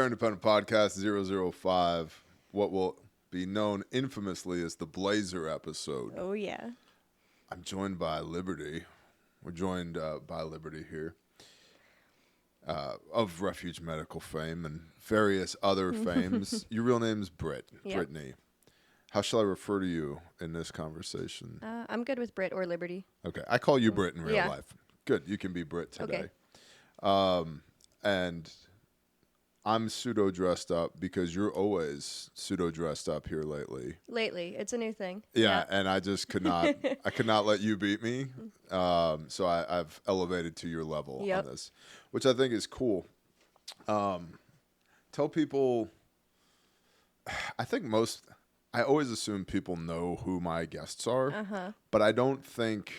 Very Independent Podcast 005, what will be known infamously as the Blazer episode. Oh, yeah. I'm joined by Liberty. We're joined by Liberty here of Refuge medical fame and various other fames. Your real name's Brittany. How shall I refer to you in this conversation? I'm good with Britt or Liberty. Okay. I call you Britt in real life. Good. You can be Britt today. Okay. And I'm pseudo dressed up because you're always pseudo dressed up here lately. Lately, it's a new thing. Yeah, and I just could not. I could not let you beat me. So I've elevated to your level on this, which I think is cool. Tell people. I always assume people know who my guests are, but I don't think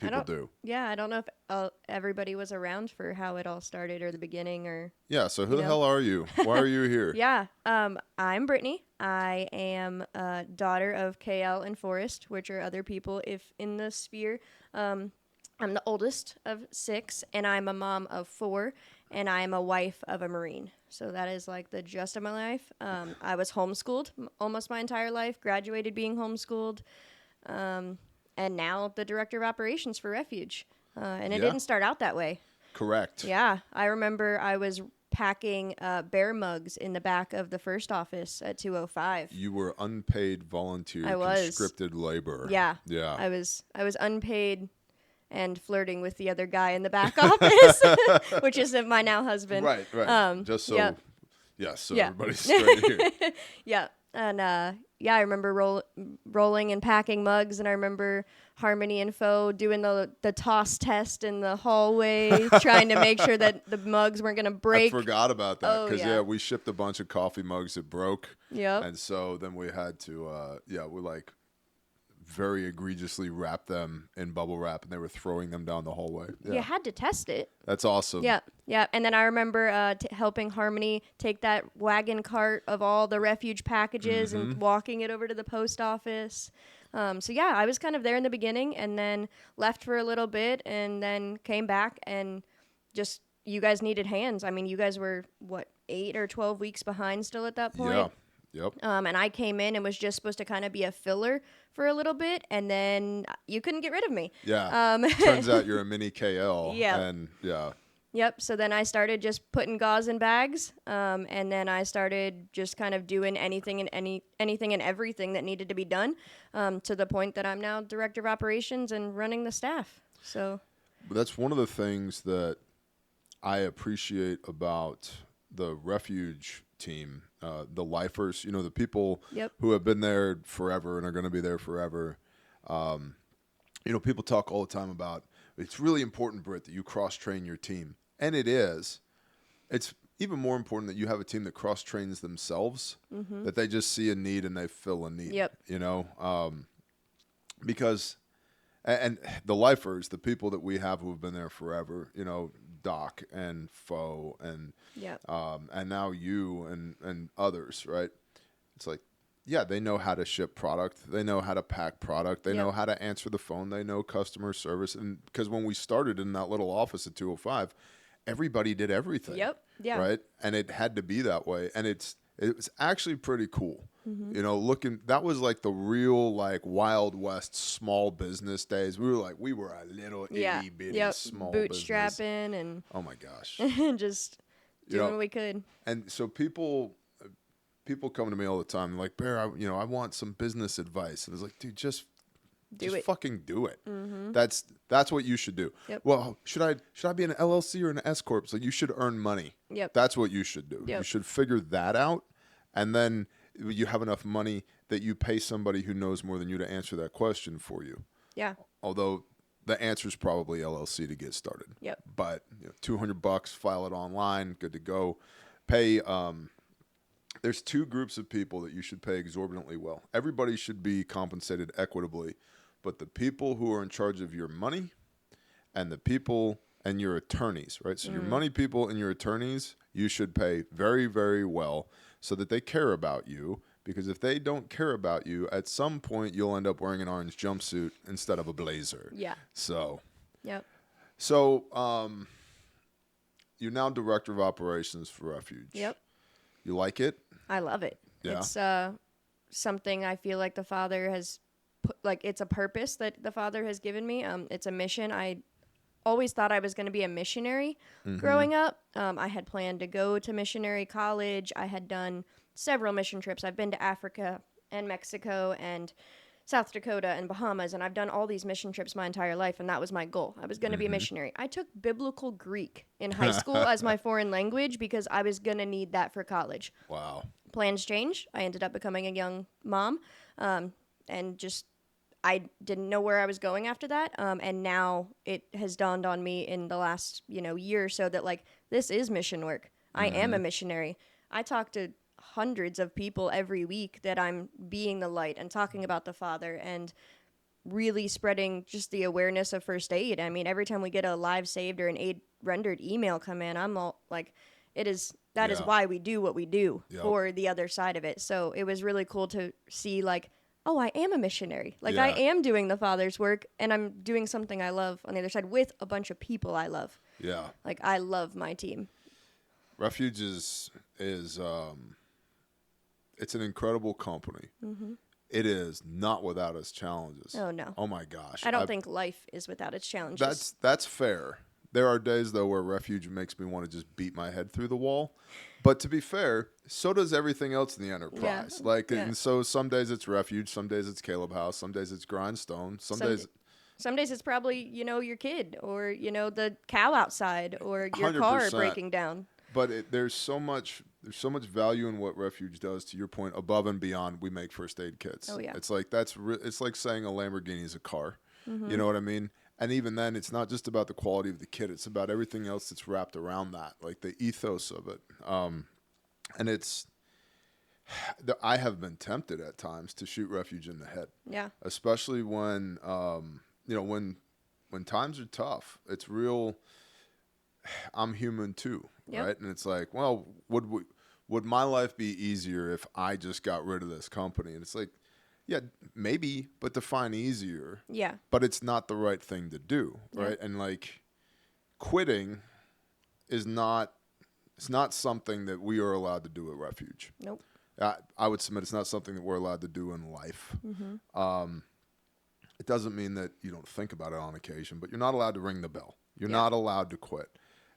people do. Yeah, I don't know if everybody was around for how it all started or the beginning or. Yeah, so who the hell are you? Why are you here? I'm Brittany. I am a daughter of KL and Forrest, which are other people if in the sphere. I'm the oldest of 6, and I'm a mom of 4, and I'm a wife of a Marine. So that is like the gist of my life. I was homeschooled almost my entire life, graduated being homeschooled, and now the director of operations for Refuge. And it didn't start out that way. Correct. Yeah. I remember I was packing bear mugs in the back of the first office at 205. You were unpaid volunteer, conscripted labor. Yeah. Yeah. I was unpaid and flirting with the other guy in the back office, which is my now husband. Right. Just so, everybody's straight here. Yeah. And, I remember rolling and packing mugs, and I remember Harmony and Foe doing the toss test in the hallway, trying to make sure that the mugs weren't going to break. I forgot about that because, we shipped a bunch of coffee mugs that broke. Yep. And so then we had to, we very egregiously wrap them in bubble wrap, and they were throwing them down the hallway. Yeah. You had to test it. That's awesome. Yeah. And then I remember helping Harmony take that wagon cart of all the Refuge packages and walking it over to the post office. I was kind of there in the beginning and then left for a little bit and then came back and just you guys needed hands. I mean, you guys were, 8 or 12 weeks behind still at that point? Yeah. Yep. And I came in and was just supposed to kind of be a filler for a little bit, and then you couldn't get rid of me. Yeah. Turns out you're a mini KL. Yeah. And Yep. So then I started just putting gauze in bags, and then I started just kind of doing anything and everything that needed to be done, to the point that I'm now director of operations and running the staff. So that's one of the things that I appreciate about the Refuge team, the lifers, the people who have been there forever and are going to be there forever. People talk all the time about it's really important, Britt, that you cross-train your team. And it is. It's even more important that you have a team that cross-trains themselves, that they just see a need and they fill a need. Yep. Because, and the lifers, the people that we have who have been there forever, Doc and Foe and now you and others, right? It's like, they know how to ship product. They know how to pack product. They know how to answer the phone. They know customer service. And because when we started in that little office at 205, everybody did everything. Yep. Yeah. Right? And it had to be that way. And it was actually pretty cool. That was like the real Wild West small business days. We were a little itty bitty small bootstrapping business. And oh my gosh. just doing what we could. And so people come to me all the time. They're like, Bear, I want some business advice. And it's like, dude, just fucking do it. That's what you should do. Yep. Well, should I be an LLC or an S corp? So you should earn money. Yep. That's what you should do. Yep. You should figure that out, and then you have enough money that you pay somebody who knows more than you to answer that question for you. Yeah. Although the answer is probably LLC to get started. Yep. But $200, file it online, good to go. Pay. There's 2 groups of people that you should pay exorbitantly well. Everybody should be compensated equitably, but the people who are in charge of your money and the people and your attorneys, right? So your money people and your attorneys, you should pay very, very well so that they care about you, because if they don't care about you, at some point you'll end up wearing an orange jumpsuit instead of a blazer. Yeah. So. Yep. So, you're now director of operations for Refuge. Yep. You like it? I love it. Yeah. It's something I feel like the Father has put, like, it's a purpose that the Father has given me. It's a mission. I always thought I was going to be a missionary growing up. I had planned to go to missionary college. I had done several mission trips. I've been to Africa and Mexico and South Dakota and Bahamas, and I've done all these mission trips my entire life, and that was my goal. I was going to be a missionary. I took biblical Greek in high school as my foreign language because I was going to need that for college. Wow. Plans changed. I ended up becoming a young mom, and just I didn't know where I was going after that. And now it has dawned on me in the last year or so that like this is mission work. I am a missionary. I talk to hundreds of people every week that I'm being the light and talking about the Father and really spreading just the awareness of first aid. I mean, every time we get a live saved or an aid rendered email come in, I'm all like, that is why we do what we do for the other side of it. So it was really cool to see like, oh, I am a missionary. Like I am doing the Father's work and I'm doing something I love on the other side with a bunch of people I love. Yeah. Like I love my team. Refuge is it's an incredible company. It is not without its challenges. Oh no. Oh my gosh. I don't think life is without its challenges. That's fair. There are days though where Refuge makes me want to just beat my head through the wall. But to be fair, so does everything else in the enterprise. And so some days it's Refuge, some days it's Caleb House, some days it's Grindstone, some days it's probably, your kid or, the cow outside or your car 100%. breaking down. But there's so much value in what Refuge does. To your point, above and beyond, we make first aid kits. Oh yeah, it's like it's like saying a Lamborghini is a car. You know what I mean? And even then, it's not just about the quality of the kit; it's about everything else that's wrapped around that, like the ethos of it. And I have been tempted at times to shoot Refuge in the head. Yeah, especially when when times are tough. It's real. I'm human too, right? And it's like, well, would my life be easier if I just got rid of this company? And it's like, yeah, maybe, but define easier. Yeah. But it's not the right thing to do, right? Yeah. And like, quitting is not. It's not something that we are allowed to do at Refuge. Nope. I would submit it's not something that we're allowed to do in life. It doesn't mean that you don't think about it on occasion, but you're not allowed to ring the bell. You're not allowed to quit.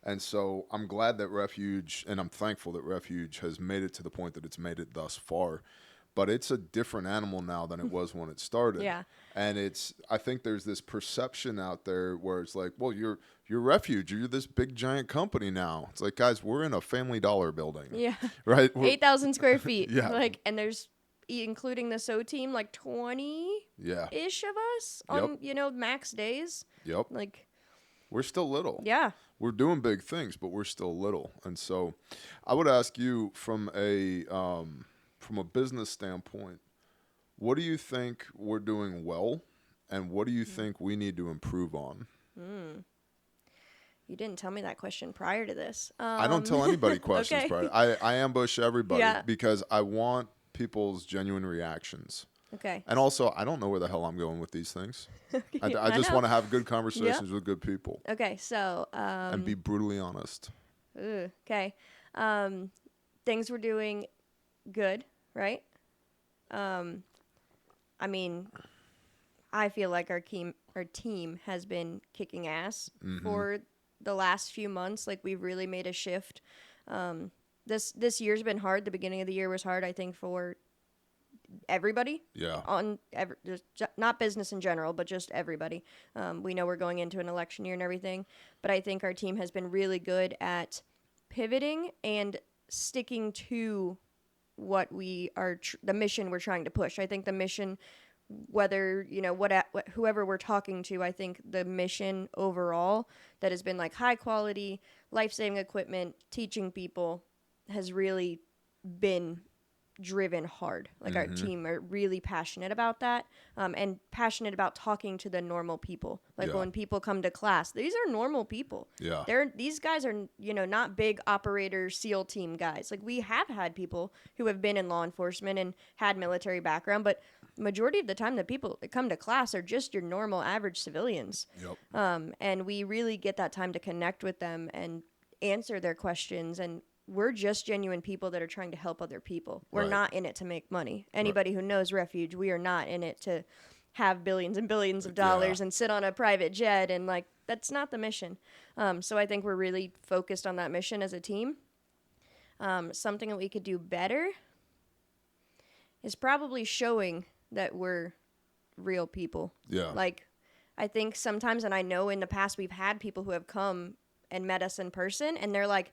And so I'm glad that Refuge, and I'm thankful that Refuge has made it to the point that it's made it thus far. But it's a different animal now than it was when it started. Yeah. And I think there's this perception out there where it's like, well, you're Refuge. You're this big, giant company now. It's like, guys, we're in a Family Dollar building. Yeah. Right? 8,000 square feet. Yeah. And there's, including the SO team, like 20-ish of us on, max days. Yep. Like, we're still little. Yeah. We're doing big things, but we're still little. And so I would ask you from a business standpoint, what do you think we're doing well, and what do you think we need to improve on? You didn't tell me that question prior to this. I don't tell anybody questions okay. prior. I ambush everybody because I want people's genuine reactions. Okay. And also, I don't know where the hell I'm going with these things. Okay. I just want to have good conversations with good people. Okay, so... and be brutally honest. Okay. Things we're doing good, right? I mean, I feel like our team has been kicking ass for the last few months. Like, we've really made a shift. This year's been hard. The beginning of the year was hard, I think, for everybody. Yeah. Not business in general, but just everybody. We know we're going into an election year and everything, but I think our team has been really good at pivoting and sticking to what we are, the mission we're trying to push. I think the mission, whether, whoever we're talking to, I think the mission overall that has been like high quality, life-saving equipment, teaching people has really been driven hard. Like our team are really passionate about that, and passionate about talking to the normal people. Like when people come to class, these are normal people. Yeah. These guys are, not big operator SEAL team guys. Like we have had people who have been in law enforcement and had military background, but majority of the time the people that come to class are just your normal average civilians. Yep. And we really get that time to connect with them and answer their questions and we're just genuine people that are trying to help other people. We're Right. not in it to make money. Anybody who knows Refuge, we are not in it to have billions and billions of dollars and sit on a private jet, and like that's not the mission. So I think we're really focused on that mission as a team. Something that we could do better is probably showing that we're real people. Yeah. Like, I think sometimes, and I know in the past we've had people who have come and met us in person, and they're like,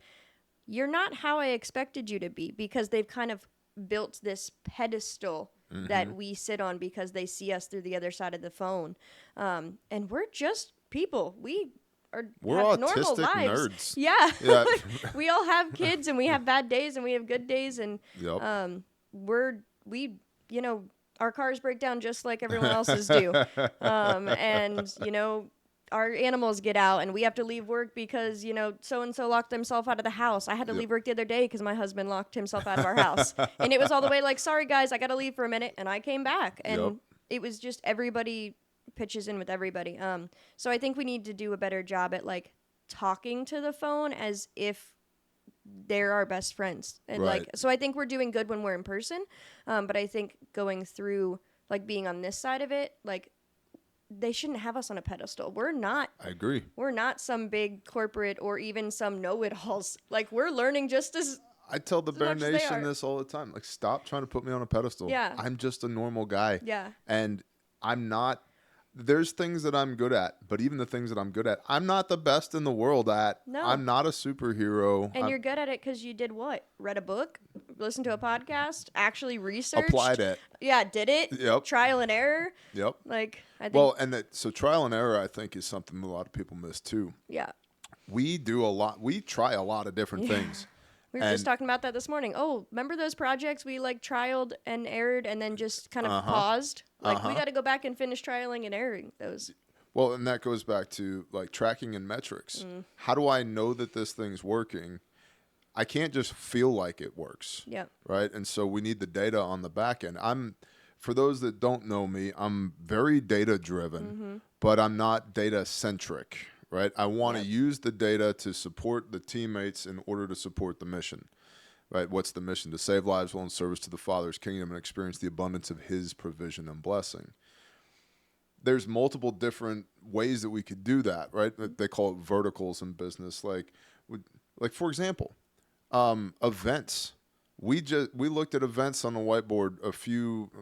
you're not how I expected you to be, because they've kind of built this pedestal that we sit on because they see us through the other side of the phone. And we're just people. We're have normal autistic lives. nerds. Yeah. Yeah. We all have kids, and we have bad days, and we have good days, and Yep. our cars break down just like everyone else's do. And our animals get out, and we have to leave work because so-and-so locked himself out of the house. I had to leave work the other day because my husband locked himself out of our house. And it was all the way like, sorry guys, I gotta leave for a minute, and I came back. And it was just everybody pitches in with everybody. So I think we need to do a better job at like talking to the phone as if they're our best friends. And so I think we're doing good when we're in person. But I think going through like being on this side of it, like they shouldn't have us on a pedestal. We're not. I agree. We're not some big corporate or even some know-it-alls. Like, we're learning just as I tell the Bear much as they Nation are. this all the time. Like, stop trying to put me on a pedestal. Yeah. I'm just a normal guy. Yeah. And I'm not. There's things that I'm good at, but even the things that I'm good at, I'm not the best in the world at. No. I'm not a superhero. And you're good at it because you did what? Read a book? Listened to a podcast? Actually researched? Applied it. Yeah, did it? Yep. Trial and error? Yep. Like, I think. Well, so trial and error, I think, is something a lot of people miss too. Yeah. We do a lot. We try a lot of different things. We were just talking about that this morning. Oh, remember those projects we like trialed and errored and then just kind of paused? Like, we got to go back and finish trialing and erroring those. Well, and that goes back to like tracking and metrics. How do I know that this thing's working? I can't just feel like it works. Yeah. Right. And so we need the data on the back end. For those that don't know me, I'm very data driven, but I'm not data centric. Right. I want to use the data to support the teammates in order to support the mission. Right. What's the mission? To save lives while in service to the Father's kingdom and experience the abundance of his provision and blessing. There's multiple different ways that we could do that. Right. They call it verticals in business. Like for example, events. We looked at events on the whiteboard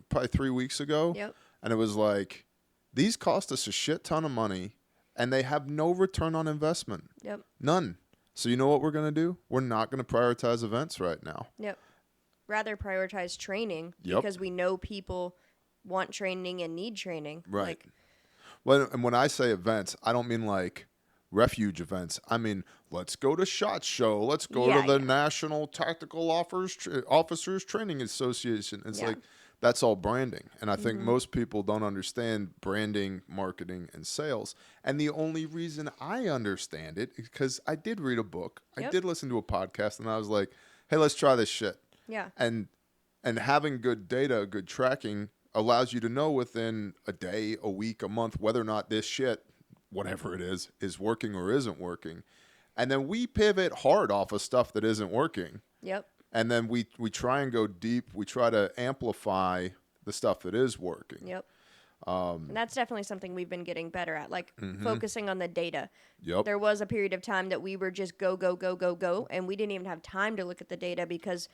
probably 3 weeks ago. Yep. And it was like, these cost us a shit ton of money and they have no return on investment. Yep. None. So you know what we're going to do? We're not going to prioritize events right now. Yep. Rather prioritize training Yep. because we know people want training and need training. Right. Well, and when I say events, I don't mean like Refuge events. I mean, let's go to SHOT Show. Let's go to the National Tactical Officers Training Association. It's like, that's all branding. And I think most people don't understand branding, marketing, and sales. And the only reason I understand it is because I did read a book. I did listen to a podcast, and I was like, hey, let's try this shit. Yeah. And having good data, good tracking allows you to know within a day, a week, a month, whether or not this shit, whatever it is working or isn't working. And then we pivot hard off of stuff that isn't working. Yep. And then we try and go deep. We try to amplify the stuff that is working. Yep. And that's definitely something we've been getting better at, like focusing on the data. Yep. There was a period of time that we were just go, go, go, go, go, and we didn't even have time to look at the data because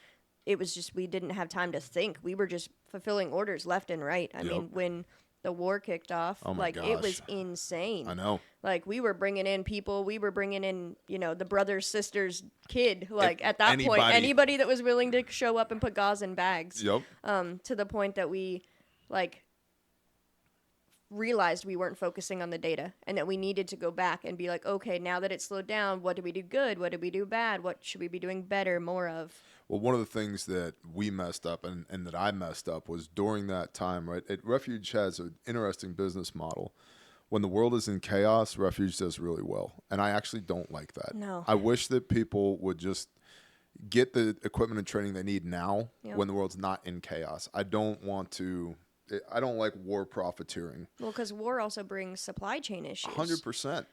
it was just we didn't have time to think. We were just fulfilling orders left and right. I mean, when the war kicked off, it was insane. I know. Like, we were bringing in people. We were bringing in, the brother's sister's kid. Like, at that point, anybody that was willing to show up and put gauze in bags. Yep. To the point that we, realized we weren't focusing on the data and that we needed to go back and be like, okay, now that it's slowed down, what did we do good? What did we do bad? What should we be doing better, more of? Well, one of the things that we messed up and that I messed up was during that time, right? Refuge has an interesting business model. When the world is in chaos, Refuge does really well. And I actually don't like that. No. I wish that people would just get the equipment and training they need now when the world's not in chaos. I don't like war profiteering. Well, because war also brings supply chain issues. 100%.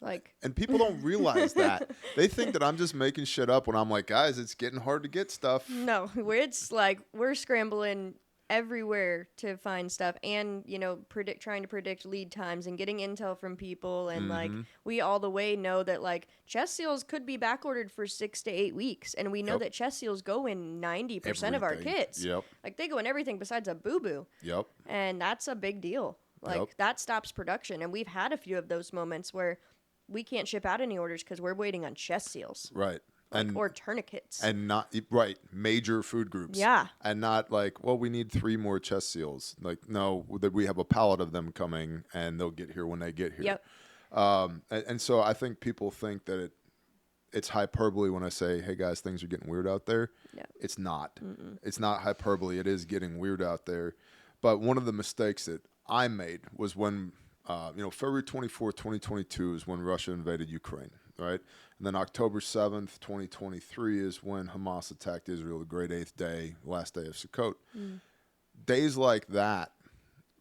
Like, And people don't realize that. They think that I'm just making shit up when I'm like, guys, it's getting hard to get stuff. no, it's like we're scrambling everywhere to find stuff, and trying to predict lead times and getting intel from people, and like we all the way know that like chest seals could be back ordered for 6 to 8 weeks, and we know that chest seals go in 90% of our Everything. kits. Yep. Like they go in everything besides a boo-boo. Yep. And that's a big deal. Like that stops production, and we've had a few of those moments where we can't ship out any orders because we're waiting on chest seals. Right. Or tourniquets. And not, right, major food groups. Yeah. And not like, well, we need 3 more chest seals. Like, no, that we have a pallet of them coming, and they'll get here when they get here. Yep. And so I think people think that it's hyperbole when I say, hey, guys, things are getting weird out there. Yeah. It's not. It's not hyperbole. It is getting weird out there. But one of the mistakes that I made was when, February 24th, 2022 is when Russia invaded Ukraine, right? And then October 7th, 2023 is when Hamas attacked Israel, the great 8th day, last day of Sukkot. Days like that,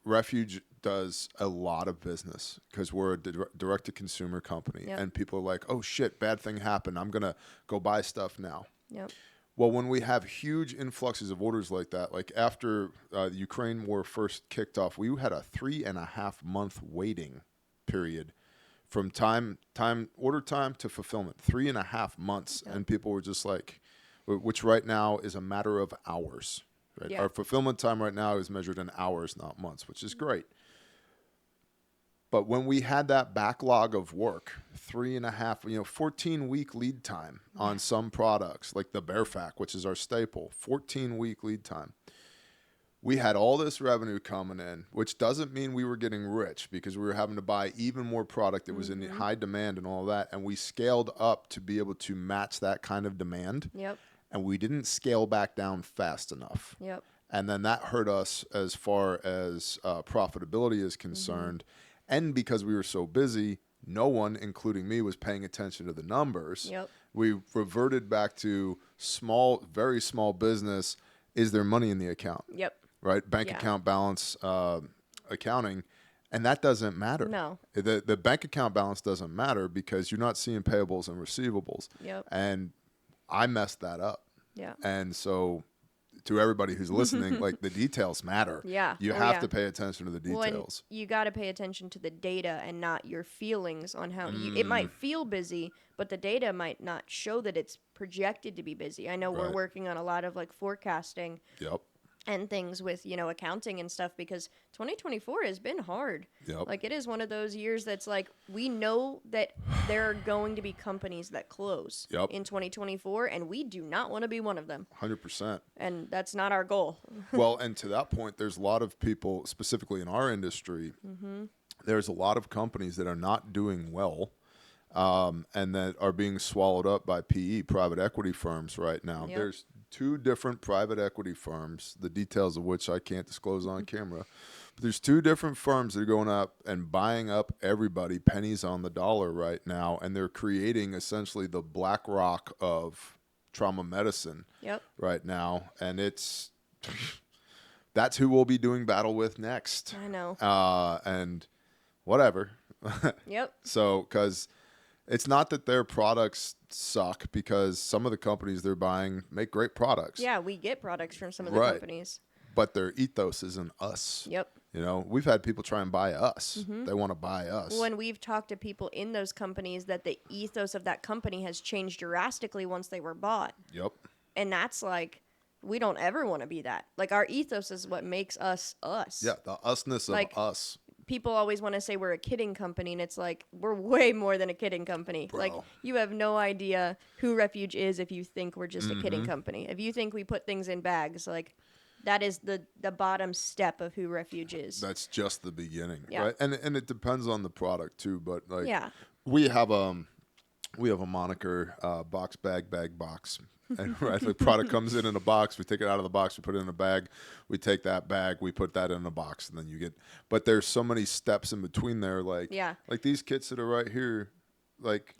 Refuge does a lot of business because we're a direct-to-consumer company. Yep. And people are like, oh, shit, bad thing happened. I'm going to go buy stuff now. Yep. Well, when we have huge influxes of orders like that, like after the Ukraine war first kicked off, we had a 3.5-month waiting period from order time to fulfillment, 3.5 months. Yep. And people were just like, which right now is a matter of hours. Right? Yeah. Our fulfillment time right now is measured in hours, not months, which is great. But when we had that backlog of work, 3.5, 14-week lead time on some products, like the Bearfac, which is our staple, 14-week lead time. We had all this revenue coming in, which doesn't mean we were getting rich because we were having to buy even more product that was in high demand and all that. And we scaled up to be able to match that kind of demand. Yep. And we didn't scale back down fast enough. Yep. And then that hurt us as far as profitability is concerned. And because we were so busy, no one, including me, was paying attention to the numbers. Yep. We reverted back to very small business. Is there money in the account? Yep. Right? Bank account balance accounting. And that doesn't matter. No. The bank account balance doesn't matter because you're not seeing payables and receivables. Yep. And I messed that up. Yeah. And so to everybody who's listening, like the details matter. Yeah. You have to pay attention to the details. Well, you got to pay attention to the data and not your feelings on how it might feel busy, but the data might not show that it's projected to be busy. I know we're working on a lot of like forecasting. Yep. And things with, accounting and stuff because 2024 has been hard. Yep. Like it is one of those years that's like we know that there are going to be companies that close in 2024 and we do not want to be one of them. 100%. And that's not our goal. Well, and to that point, there's a lot of people, specifically in our industry, there's a lot of companies that are not doing well and that are being swallowed up by PE, private equity firms right now. Yep. There's 2 different private equity firms, the details of which I can't disclose on camera. But there's 2 different firms that are going up and buying up everybody pennies on the dollar right now, and they're creating essentially the BlackRock of trauma medicine right now. And that's who we'll be doing battle with next. I know. And whatever. Yep. So, because it's not that their products suck, because some of the companies they're buying make great products. Yeah, we get products from some of the companies. But their ethos isn't us. Yep. We've had people try and buy us. They want to buy us. When we've talked to people in those companies that the ethos of that company has changed drastically once they were bought. Yep. And that's like, we don't ever want to be that. Like our ethos is what makes us us. Yeah, the usness of us. People always want to say we're a kidding company, and it's like we're way more than a kidding company. Bro. Like you have no idea who Refuge is if you think we're just a kidding company. If you think we put things in bags, like that is the bottom step of who Refuge is. That's just the beginning, Yeah. right? And it depends on the product too. But like, Yeah. we have a moniker, box bag box. And right, the product comes in a box. We take it out of the box. We put it in a bag. We take that bag. We put that in a box, and then you get. But there's so many steps in between there. Like these kits that are right here. Like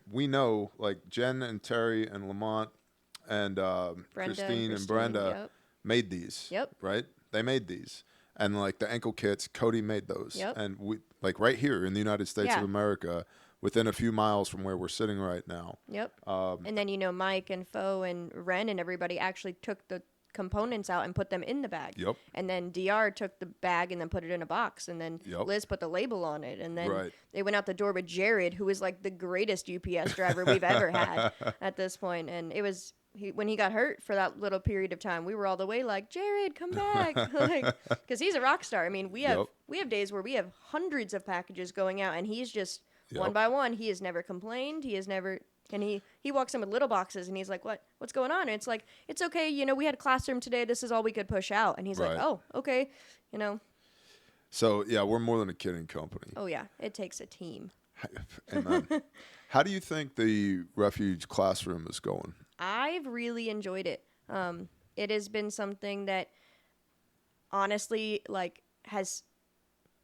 we know, like Jen and Terry and Lamont and Christine and Brenda made these. Yep. Right. They made these, and like the ankle kits, Cody made those. Yep. And we like right here in the United States of America. within a few miles from where we're sitting right now. Yep. And then, Mike and Fo and Ren and everybody actually took the components out and put them in the bag. Yep. And then DR took the bag and then put it in a box. And then Liz put the label on it. And then they went out the door with Jared, who is like the greatest UPS driver we've ever had at this point. And it was... when he got hurt for that little period of time, we were all the way like, Jared, come back, because he's a rock star. I mean, we have days where we have hundreds of packages going out, and he's just one by one. He has never complained. He has never, and he walks in with little boxes, and he's like, what's going on? And it's like, it's okay. We had a classroom today. This is all we could push out. And he's like, oh, okay, So yeah, we're more than a kidding company. Oh yeah, it takes a team. Amen. How do you think the Refuge classroom is going? I've really enjoyed it. It has been something that honestly has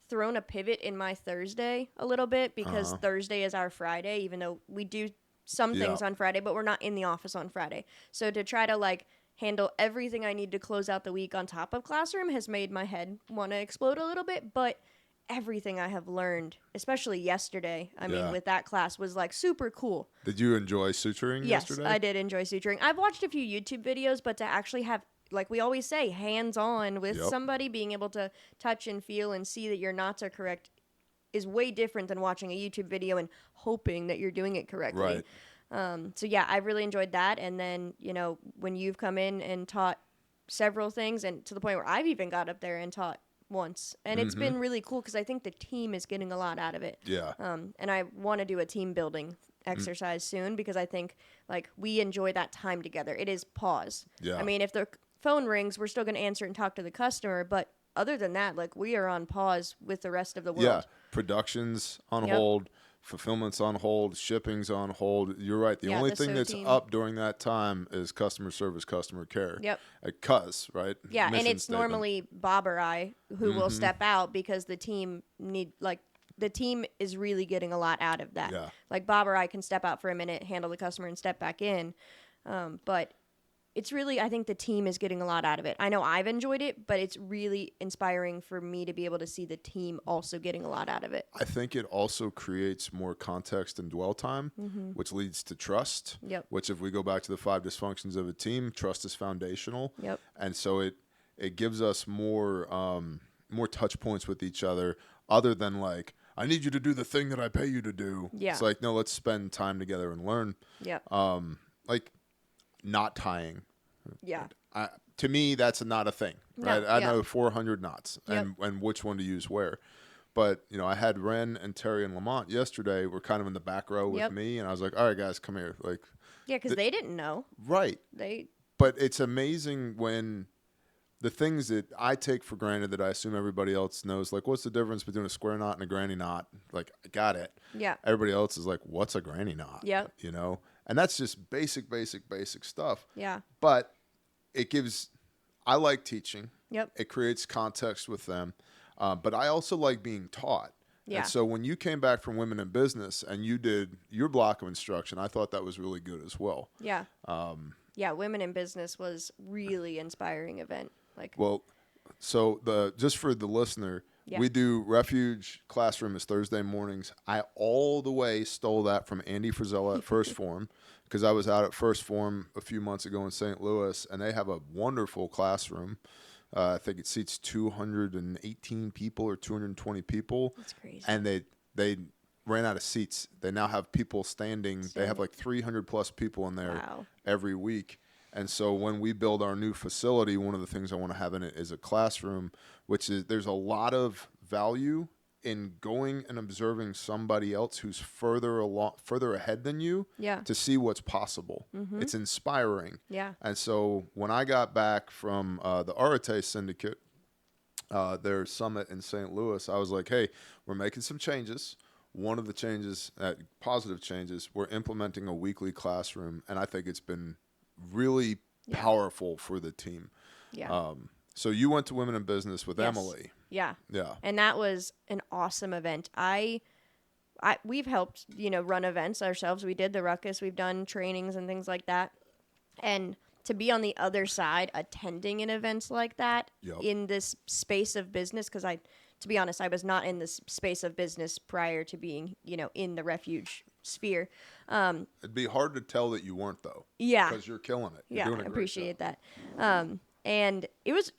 thrown a pivot in my Thursday a little bit, because Thursday is our Friday, even though we do some things on Friday, but we're not in the office on Friday. So to try to handle everything I need to close out the week on top of classroom has made my head want to explode a little bit, but everything I have learned, especially yesterday, I mean, with that class, was super cool. Did you enjoy suturing yesterday? Yes, I did enjoy suturing. I've watched a few YouTube videos, but to actually have, like we always say, hands-on with somebody, being able to touch and feel and see that your knots are correct is way different than watching a YouTube video and hoping that you're doing it correctly. Right. So yeah, I really enjoyed that. And then, when you've come in and taught several things, and to the point where I've even got up there and taught once, and it's been really cool because I think the team is getting a lot out of it. Yeah. And I want to do a team building exercise soon, because I think we enjoy that time together. It is pause. Yeah. I mean, if the phone rings, we're still going to answer and talk to the customer, but other than that, we are on pause with the rest of the world. Yeah. Production's on hold. Fulfillment's on hold, shipping's on hold. You're right. The only thing that's up during that time is customer service, customer care. Yep. Right? Yeah, Mission and it's statement. normally Bob or I who will step out, because the team the team is really getting a lot out of that. Yeah. Bob or I can step out for a minute, handle the customer, and step back in. But it's really, I think the team is getting a lot out of it. I know I've enjoyed it, but it's really inspiring for me to be able to see the team also getting a lot out of it. I think it also creates more context and dwell time, which leads to trust, which if we go back to the 5 dysfunctions of a team, trust is foundational. Yep. And so it gives us more touch points with each other than I need you to do the thing that I pay you to do. Yeah. It's no, let's spend time together and learn. Yep. Knot tying. Yeah. To me, that's not a thing, right? I yeah. know 400 knots and which one to use where. But, I had Ren and Terry and Lamont yesterday were kind of in the back row with me, and I was like, all right, guys, come here. Yeah, because they didn't know. Right. But it's amazing when the things that I take for granted that I assume everybody else knows, what's the difference between a square knot and a granny knot? I got it. Yeah. Everybody else is what's a granny knot? Yep. And that's just basic stuff. Yeah. But I like teaching. Yep. It creates context with them. But I also like being taught. Yeah. And so when you came back from Women in Business and you did your block of instruction, I thought that was really good as well. Yeah. Women in Business was really inspiring event. So just for the listener, we do Refuge classroom is Thursday mornings. I all the way stole that from Andy Frizella at First Form, because I was out at First Form a few months ago in St. Louis, and they have a wonderful classroom. I think it seats 218 people or 220 people. That's crazy. And they ran out of seats. They now have people standing. They have 300 plus people in there every week. And so when we build our new facility, one of the things I want to have in it is a classroom, which is there's a lot of value in going and observing somebody else who's further ahead than you to see what's possible. Mm-hmm. It's inspiring. Yeah. And so when I got back from the Arate Syndicate, their summit in St. Louis, I was like, hey, we're making some changes. One of the changes, positive changes, we're implementing a weekly classroom, and I think it's been really powerful for the team. Yeah. So you went to Women in Business with Yes. Emily. Yeah. Yeah. And that was an awesome event. We've helped, run events ourselves. We did the Ruckus. We've done trainings and things like that. And to be on the other side attending an event like that Yep. in this space of business, because to be honest, I was not in this space of business prior to being, in the Refuge sphere. It'd be hard to tell that you weren't, though. Yeah. Because you're killing it. You're Yeah, doing a I great appreciate job. that. And it was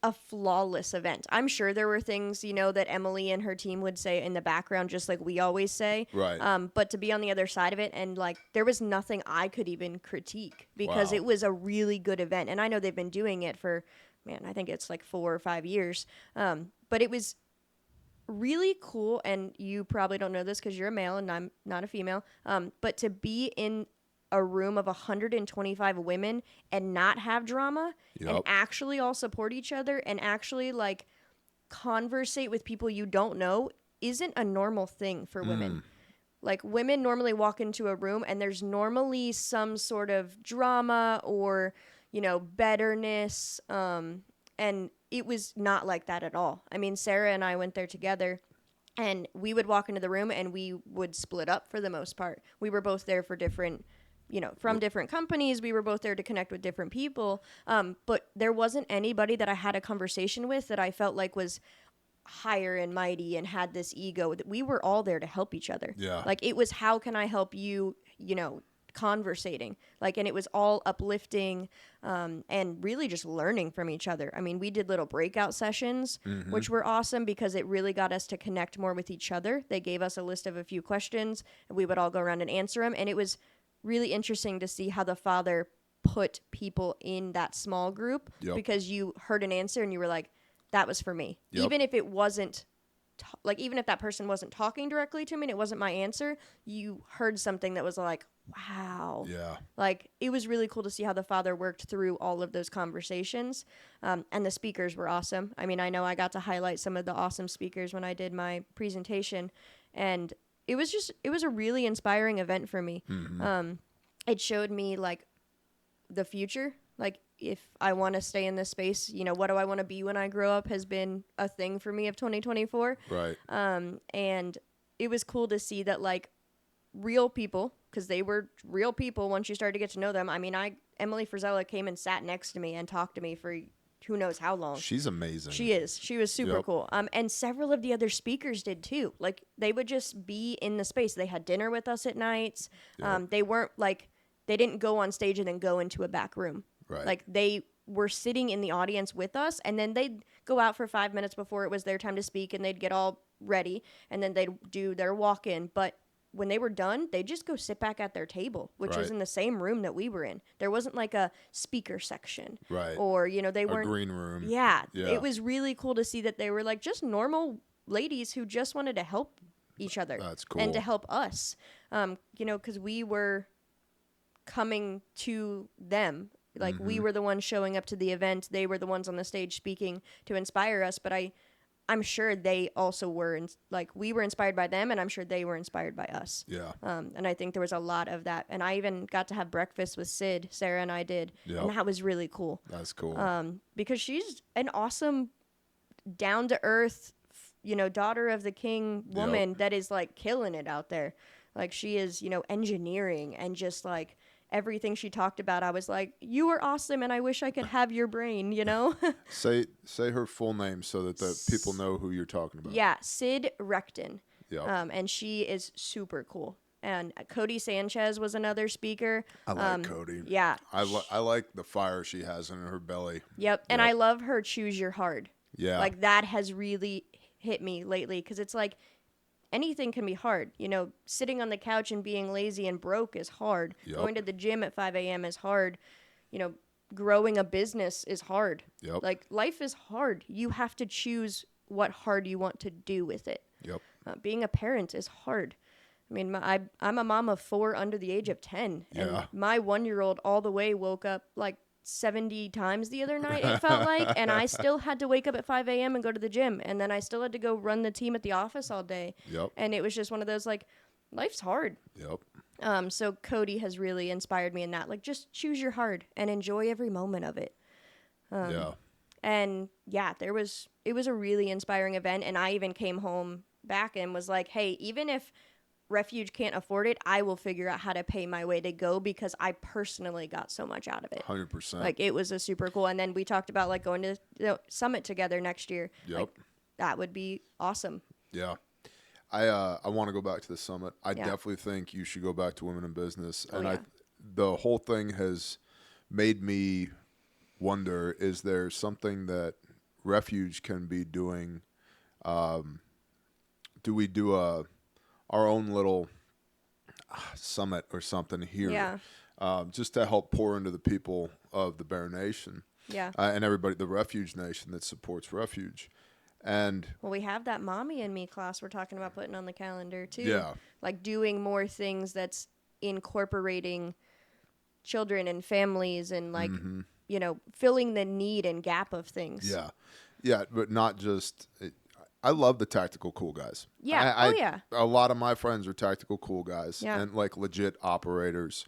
a flawless event. I'm sure there were things, that Emily and her team would say in the background, just like we always say. Right. But to be on the other side of it, and like there was nothing I could even critique because Wow. it was a really good event. And I know they've been doing it for, man, I think it's like 4 or 5 years. But it was really cool, and you probably don't know this because you're a male and I'm not a female. But to be in a room of 125 women and not have drama and Yep. actually all support each other and actually like conversate with people you don't know isn't a normal thing for women. Like women normally walk into a room and there's normally some sort of drama or, bitterness. And it was not like that at all. I mean, Sarah and I went there together. And we would walk into the room and we would split up for the most part. We were both there for different, from different companies. We were both there to connect with different people. But there wasn't anybody that I had a conversation with that I felt like was higher and mighty and had this ego. We were all there to help each other. Yeah. Like it was, how can I help you, conversating, like, and it was all uplifting, and really just learning from each other. I mean, we did little breakout sessions, which were awesome because it really got us to connect more with each other. They gave us a list of a few questions and we would all go around and answer them. And it was really interesting to see how the Father put people in that small group because you heard an answer and you were like, that was for me. Even if it wasn't even if that person wasn't talking directly to me and it wasn't my answer, you heard something that was like, wow. Yeah. Like, it was really cool to see how the Father worked through all of those conversations. And the speakers were awesome. I mean, I know I got to highlight some of the awesome speakers when I did my presentation. And it was a really inspiring event for me. It showed me, like, the future. Like, if I want to stay in this space, what do I want to be when I grow up has been a thing for me of 2024. Right. And it was cool to see that, like, real people, because they were real people once you started to get to know them. I mean, Emily Frizella came and sat next to me and talked to me for who knows how long. She's amazing. She is. She was super cool. And several of the other speakers did too. Like, they would just be in the space. They had dinner with us at nights. They weren't like, they didn't go on stage and then go into a back room. Right. Like, they were sitting in the audience with us, and then they'd go out for 5 minutes before it was their time to speak, and they'd get all ready, and then they'd do their walk-in. But when they were done, they'd just go sit back at their table, which was in the same room that we were in. There wasn't like a speaker section. Right. Or, they weren't. A green room. Yeah. It was really cool to see that they were like just normal ladies who just wanted to help each other. That's cool. And to help us. Because we were coming to them. Like, we were the ones showing up to the event. They were the ones on the stage speaking to inspire us. But I'm sure they also were, we were inspired by them, and I'm sure they were inspired by us. Yeah. And I think there was a lot of that. And I even got to have breakfast with Sid. Sarah and I did. Yep. And that was really cool. That's cool. Because she's an awesome, down-to-earth, daughter of the king woman that is, like, killing it out there. Like, she is, engineering and just, like, everything she talked about, I was like, you are awesome, and I wish I could have your brain, Say her full name so that the people know who you're talking about. Yeah, Sid Recton. Yeah. And she is super cool. And Cody Sanchez was another speaker. I like Cody. Yeah. I like the fire she has in her belly. Yep. And I love her choose your hard. Yeah. Like, that has really hit me lately, because it's like, anything can be hard. Sitting on the couch and being lazy and broke is hard. Yep. Going to the gym at 5 a.m. is hard. Growing a business is hard. Yep. Like, life is hard. You have to choose what hard you want to do with it. Yep. Being a parent is hard. I mean, I'm a mom of 4 under the age of 10. Yeah. And my 1-year-old all the way woke up like 70 times the other night, it felt like, and I still had to wake up at 5 a.m. and go to the gym, and then I still had to go run the team at the office all day. Yep. And it was just one of those, like, life's hard. Yep. So Cody has really inspired me in that, like, just choose your hard and enjoy every moment of it. Yeah. And yeah, it was a really inspiring event, and I even came home back and was like, hey, even if Refuge can't afford it, I will figure out how to pay my way to go because I personally got so much out of it. 100%. Like, it was a super cool. And then we talked about like going to the summit together next year. Yep. Like, that would be awesome. Yeah. I want to go back to the summit. I Yeah. definitely think you should go back to Women in Business. Oh, And yeah. the whole thing has made me wonder, is there something that Refuge can be doing? Do we do our own little summit or something here? Yeah. Just to help pour into the people of the Bear Nation Yeah. and everybody, the Refuge Nation that supports Refuge. And Well, we have that Mommy and Me class we're talking about putting on the calendar too. Yeah. Like doing more things that's incorporating children and families and like, you know, filling the need and gap of things. yeah, yeah, but not just. I love the tactical cool guys. Yeah. Yeah. A lot of my friends are tactical cool guys Yeah. and like legit operators.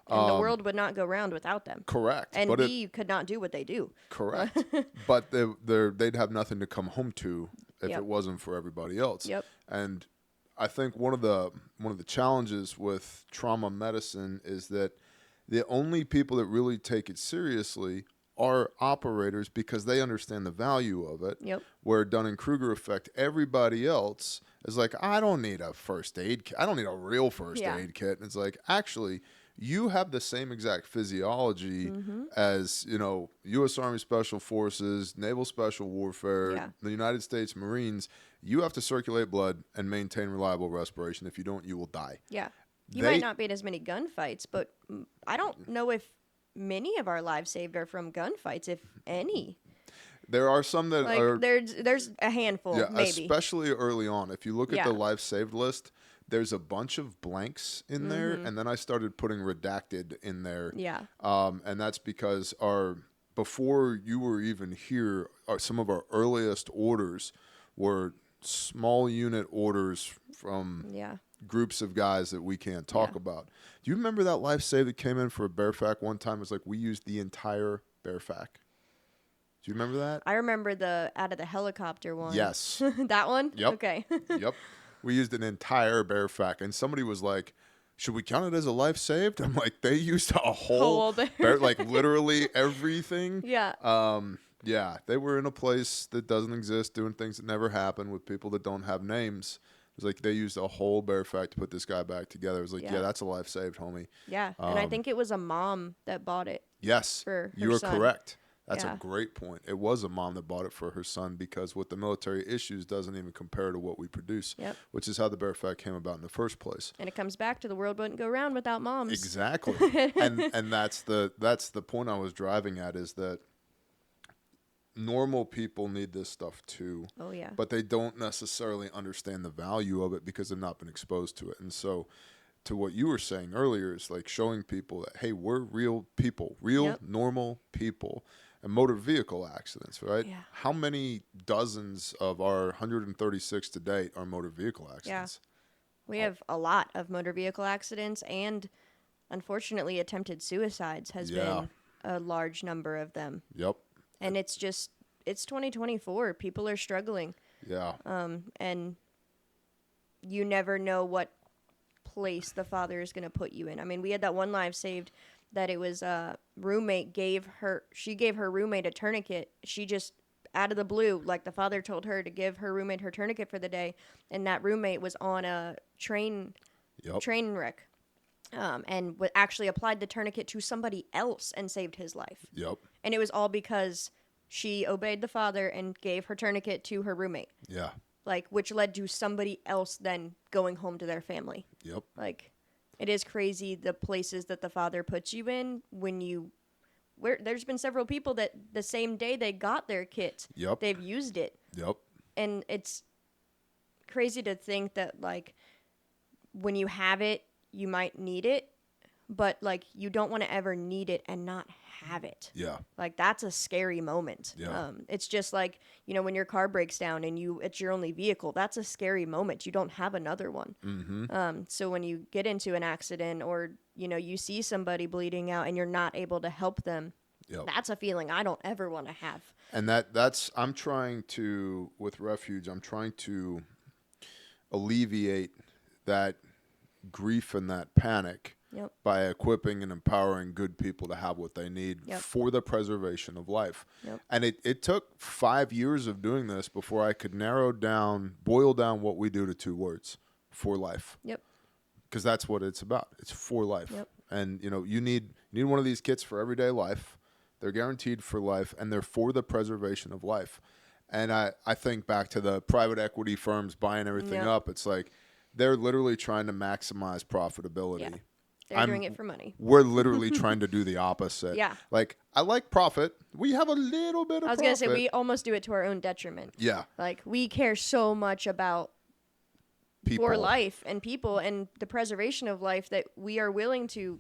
And the world would not go round without them. Correct. And but we could not do what they do. correct. But they'd have nothing to come home to if Yep. it wasn't for everybody else. Yep. And I think one of the challenges with trauma medicine is that the only people that really take it seriously are operators because they understand the value of it. Yep. Where Dunning-Kruger effect, everybody else is like, I don't need a first aid kit. I don't need a real first Yeah. aid kit. And it's like, actually, you have the same exact physiology as, you know, U.S. Army Special Forces, Naval Special Warfare, Yeah. the United States Marines. You have to circulate blood and maintain reliable respiration. If you don't, you will die. Yeah. You They- might not be in as many gunfights, but I don't know if many of our lives saved are from gunfights, if any. There are some that Like, are, there's a handful, yeah, maybe. especially early on. If you look at Yeah. the life saved list, there's a bunch of blanks in there, and then I started putting redacted in there. Yeah. And that's because before you were even here, some of our earliest orders were small unit orders from Yeah. groups of guys that we can't talk Yeah. about. Do you remember that life save that came in for a bear fac one time? It was like we used the entire bear fac. Do you remember that? I remember the out of the helicopter one. Yes. That one? Yep. Okay. Yep. We used an entire bear fac, and somebody was like, should we count it as a life saved? I'm like, they used a whole Whole bear, like literally everything. Yeah. Yeah, they were in a place that doesn't exist, doing things that never happened with people that don't have names. It was like they used a whole bear fac to put this guy back together. It was like, yeah, Yeah. that's a life saved, homie. Yeah. And I think it was a mom that bought it. Yes, For you her are son. correct. That's Yeah. a great point. It was a mom that bought it for her son because what the military issues doesn't even compare to what we produce, Yep. which is how the bear fac came about in the first place. And it comes back to the world wouldn't go round without moms. Exactly. and that's the point I was driving at, is that normal people need this stuff too. Oh, yeah. But they don't necessarily understand the value of it because they've not been exposed to it. And so to what you were saying earlier is like showing people that, hey, we're real people, real Yep. normal people. And motor vehicle accidents, right? Yeah. How many dozens of our 136 to date are motor vehicle accidents? We have a lot of motor vehicle accidents, and unfortunately, attempted suicides has Yeah. been a large number of them. Yep. And it's 2024. People are struggling. Yeah. And you never know what place the father is going to put you in. I mean, we had that one life saved that it was roommate gave her roommate a tourniquet. She just out of the blue, like the father told her to give her roommate her tourniquet for the day, and that roommate was on a train wreck, and actually applied the tourniquet to somebody else and saved his life. Yep. And it was all because she obeyed the father and gave her tourniquet to her roommate, Yeah. like, which led to somebody else then going home to their family. Yep. Like, it is crazy the places that the father puts you in there's been several people that the same day they got their kit, Yep. they've used it. Yep. And it's crazy to think that, like, when you have it, you might need it, but, like, you don't want to ever need it and not have it. Yeah. Like, that's a scary moment. Yeah. It's just like, when your car breaks down and it's your only vehicle, that's a scary moment. You don't have another one. Mm-hmm. So when you get into an accident or, you see somebody bleeding out and you're not able to help them, Yep. that's a feeling I don't ever want to have. And I'm trying to, with Refuge, I'm trying to alleviate that grief and that panic Yep. by equipping and empowering good people to have what they need Yep. for the preservation of life. Yep. And it took 5 years of doing this before I could boil down what we do to 2 words: for life. Yep. Because that's what it's about. It's for life. Yep. And you need one of these kits for everyday life. They're guaranteed for life, and they're for the preservation of life. And I think back to the private equity firms buying everything up. It's like they're literally trying to maximize profitability. Yeah. They're doing it for money. We're literally trying to do the opposite. Yeah. Like, I like profit. We have a little bit of profit. I was going to say, we almost do it to our own detriment. Yeah. Like, we care so much about People. for life and people and the preservation of life that we are willing to,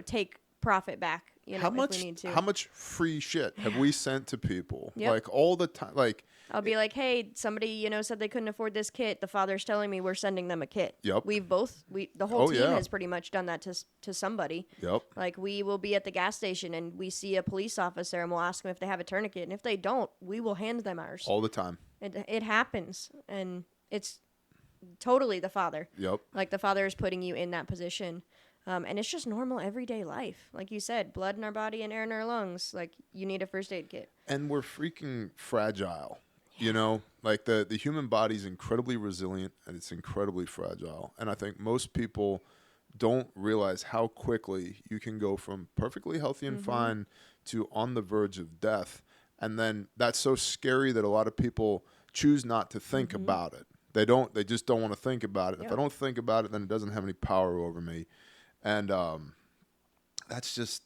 take profit back, if we need to. How much free shit have we sent to people? Yep. Like, all the time. Like, I'll be like, hey, somebody, said they couldn't afford this kit. The father's telling me we're sending them a kit. Yep. The whole team has pretty much done that to somebody. Yep. Like, we will be at the gas station and we see a police officer and we'll ask them if they have a tourniquet. And if they don't, we will hand them ours. All the time. It happens. And it's totally the father. Yep. Like, the father is putting you in that position. And it's just normal everyday life. Like you said, blood in our body and air in our lungs. Like, you need a first aid kit. And we're freaking fragile. Like the human body is incredibly resilient and it's incredibly fragile. And I think most people don't realize how quickly you can go from perfectly healthy and fine to on the verge of death. And then that's so scary that a lot of people choose not to think about it. They just don't want to think about it. If I don't think about it, then it doesn't have any power over me. And that's just,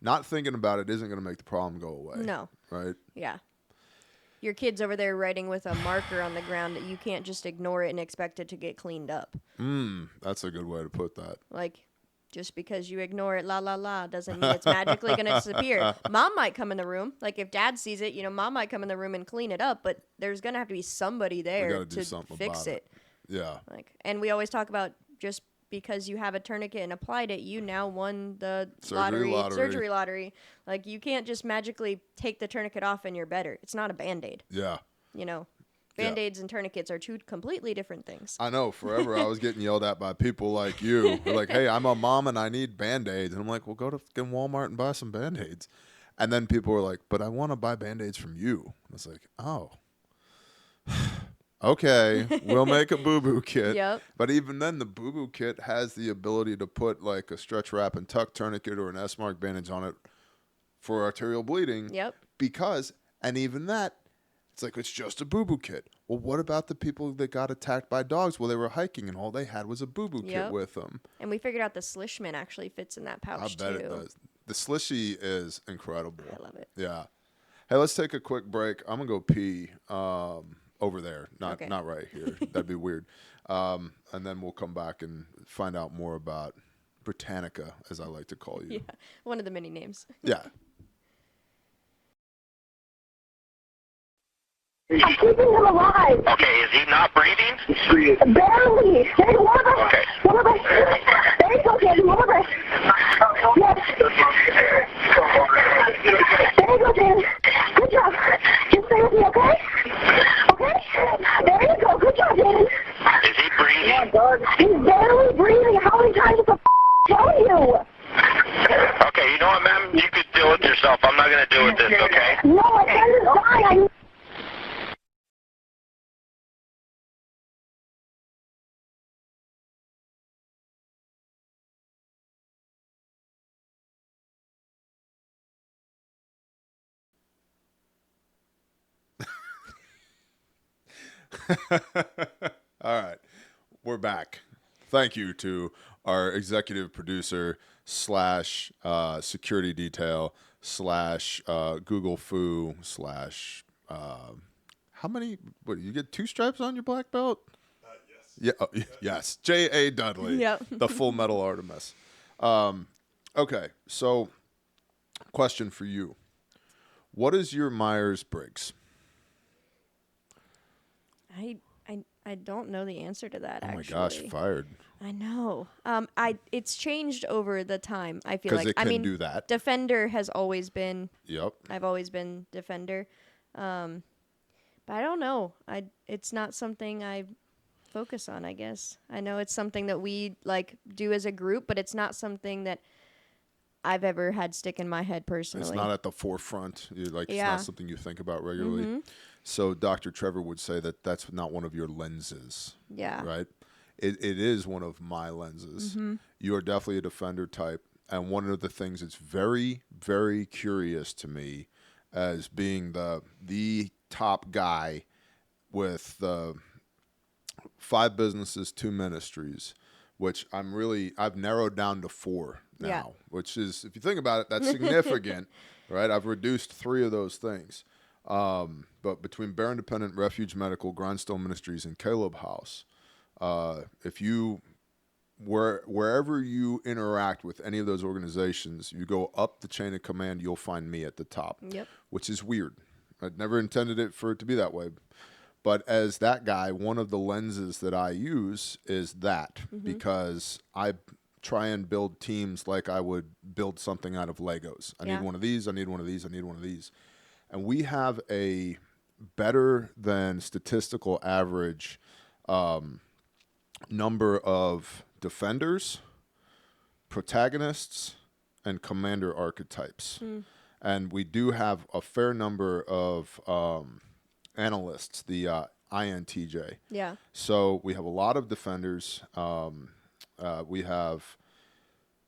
not thinking about it isn't going to make the problem go away. No. Right? Yeah. Your kid's over there writing with a marker on the ground that you can't just ignore it and expect it to get cleaned up. That's a good way to put that. Like, just because you ignore it, la la la, doesn't mean it's magically going to disappear. Mom might come in the room. Like, if dad sees it, mom might come in the room and clean it up, but there's going to have to be somebody there to fix it. Yeah. Like, and we always talk about, just because you have a tourniquet and applied it, you now won the surgery lottery. Like, you can't just magically take the tourniquet off and you're better. It's not a Band-Aid. Yeah. Band-Aids and tourniquets are 2 completely different things. I know. Forever I was getting yelled at by people like you. They're like, hey, I'm a mom and I need Band-Aids. And I'm like, well, go to fucking Walmart and buy some Band-Aids. And then people were like, but I want to buy Band-Aids from you. I was like, oh. Okay, we'll make a boo-boo kit. Yep. But even then, the boo-boo kit has the ability to put like a stretch wrap and tuck tourniquet or an S-mark bandage on it for arterial bleeding. Yep. And even that, it's like, it's just a boo-boo kit. Well, what about the people that got attacked by dogs while they were hiking and all they had was a boo-boo kit with them? And we figured out the Slishman actually fits in that pouch, I bet it does. The Slishy is incredible. I love it. Yeah. Hey, let's take a quick break. I'm going to go pee. Over there, not right here. That'd be weird. And then we'll come back and find out more about Britannica, as I like to call you. Yeah, one of the many names. Yeah. I'm keeping him alive. Okay, is he not breathing? Barely. Take one more breath. Okay. One more breath. There you go, Jaden. One more breath. Yes. There you go, Jaden. Good job. Just stay with me, okay? Okay? There you go. Good job, Jaden. Is he breathing? He's barely breathing. How many times did the tell you? Okay, you know what, ma'am? You could deal with yourself. I'm not going to deal with this, okay? No, my friend is dying. All right. We're back. Thank you to our executive producer / security detail / Google Foo / how many? What, you get 2 stripes on your black belt? Yes. Yeah. Yes. J.A. Dudley. Yep. The Full Metal Artemis. Okay. So, question for you. What is your Myers-Briggs? I don't know the answer to that, actually. Oh my gosh, fired. I know. It's changed over the time, I feel 'Cause like. it can do that. Defender has always been. Yep. I've always been Defender. But I don't know. It's not something I focus on, I guess. I know it's something that we like do as a group, but it's not something that I've ever had stick in my head personally. It's not at the forefront. It's Yeah. not something you think about regularly. So Dr. Trevor would say that that's not one of your lenses. Yeah. Right? It is one of my lenses. You are definitely a defender type. And one of the things that's very, very curious to me as being the top guy with the 5 businesses, 2 ministries, which I've narrowed down to 4 now, Yeah. which is, if you think about it, that's significant, right? I've reduced 3 of those things. But between Bear Independent, Refuge Medical, Grindstone Ministries, and Caleb House, if you, wherever you interact with any of those organizations, you go up the chain of command, you'll find me at the top, which is weird. I never intended it for it to be that way. But as that guy, one of the lenses that I use is that because I try and build teams like I would build something out of Legos. I need one of these, I need one of these, I need one of these. And we have a better than statistical average number of defenders, protagonists, and commander archetypes. And we do have a fair number of analysts, the INTJ. Yeah. So we have a lot of defenders. We have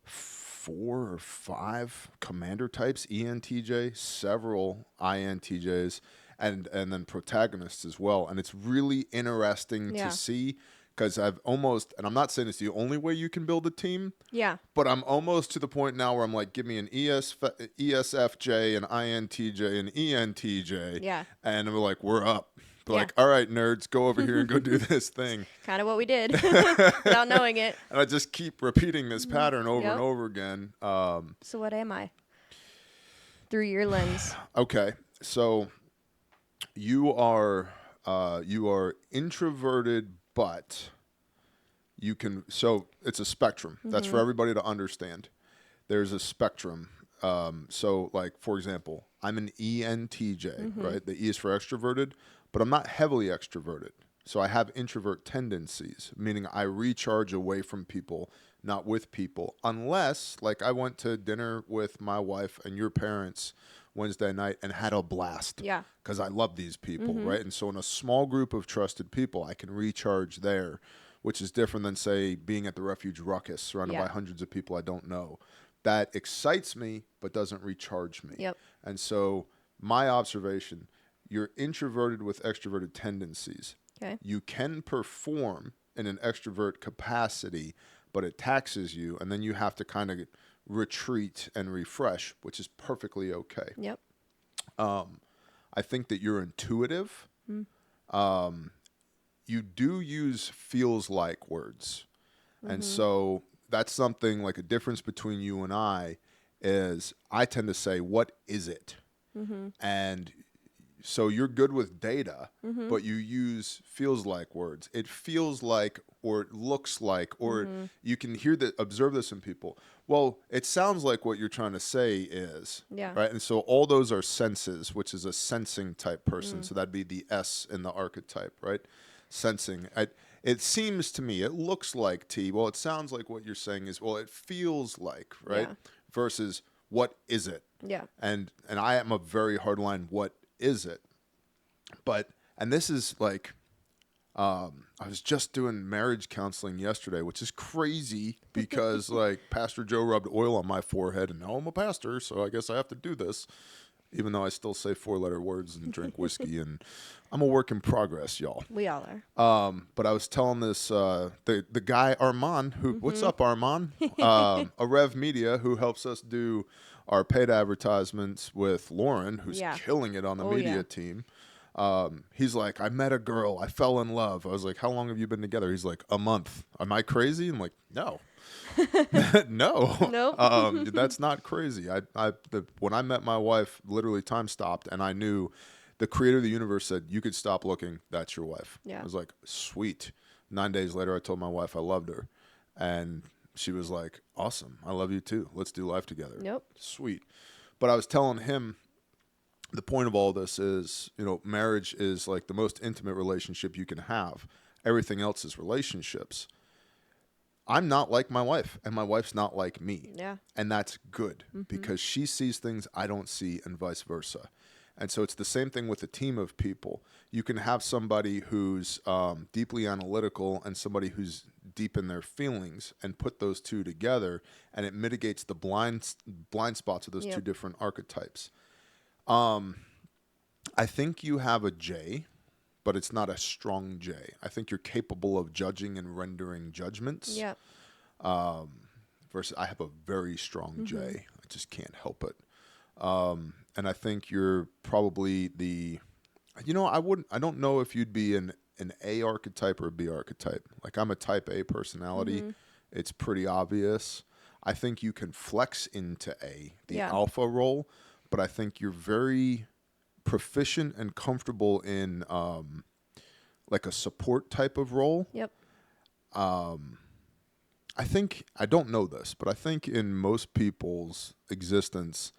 4 or 5 commander types, ENTJ, several INTJs, and then protagonists as well. And it's really interesting to see because and I'm not saying it's the only way you can build a team. Yeah. But I'm almost to the point now where I'm like, give me an ESFJ, an INTJ, an ENTJ. Yeah. And we're like, we're up. Like, all right, nerds, go over here and go do this thing. Kind of what we did without knowing it. And I just keep repeating this pattern over and over again. So what am I? Through your lens. Okay. So you are introverted, but you can, so it's a spectrum. That's for everybody to understand. There's a spectrum. So like, for example, I'm an ENTJ, right? The E is for extroverted, but I'm not heavily extroverted. So I have introvert tendencies, meaning I recharge away from people, not with people, unless like I went to dinner with my wife and your parents Wednesday night and had a blast. Yeah. Because I love these people, right? And so in a small group of trusted people, I can recharge there, which is different than, say, being at the Refuge Ruckus surrounded by hundreds of people I don't know. That excites me, but doesn't recharge me. Yep. And so my observation, you're introverted with extroverted tendencies. Okay. You can perform in an extrovert capacity, but it taxes you, and then you have to kind of retreat and refresh, which is perfectly okay. Yep. I think that you're intuitive. You do use feels like words. And so that's something like a difference between you and I is I tend to say, what is it? And so you're good with data, but you use feels like words. It feels like, or it looks like, or you can observe this in people. Well, it sounds like what you're trying to say is, right? And so all those are senses, which is a sensing type person. So that'd be the S in the archetype, right? Sensing. It seems to me, it looks like T. Well, it sounds like what you're saying is, well, it feels like, right? Yeah. Versus what is it? Yeah. And I am a very hard line, what is it? And this is like, I was just doing marriage counseling yesterday, which is crazy because like Pastor Joe rubbed oil on my forehead and now I'm a pastor, so I guess I have to do this, even though I still say 4-letter words and drink whiskey and I'm a work in progress, y'all. We all are. But I was telling this, the guy Armand, who, what's up Armand? A Rev Media who helps us do our paid advertisements with Lauren, who's killing it on the media team. He's like, I met a girl, I fell in love. I was like, how long have you been together? He's like, a month. Am I crazy? I'm like, no. No. Nope. That's not crazy. When I met my wife, literally time stopped and I knew the creator of the universe said, you could stop looking, that's your wife. Yeah. I was like, sweet. 9 days later, I told my wife I loved her. And she was like, awesome, I love you too. Let's do life together. Nope. Sweet. But I was telling him, the point of all this is, marriage is like the most intimate relationship you can have. Everything else is relationships. I'm not like my wife, and my wife's not like me. Yeah. And that's good because she sees things I don't see, and vice versa. And so it's the same thing with a team of people. You can have somebody who's deeply analytical and somebody who's deep in their feelings, and put those two together, and it mitigates the blind spots of those two different archetypes. I think you have a J, but it's not a strong J. I think you're capable of judging and rendering judgments. Yep. Versus I have a very strong J. I just can't help it. And I think you're probably I don't know if you'd be an A archetype or a B archetype. Like, I'm a type A personality. It's pretty obvious. I think you can flex into the alpha role, but I think you're very proficient and comfortable in like a support type of role. Yep. I think, I don't know this, but I think in most people's existence,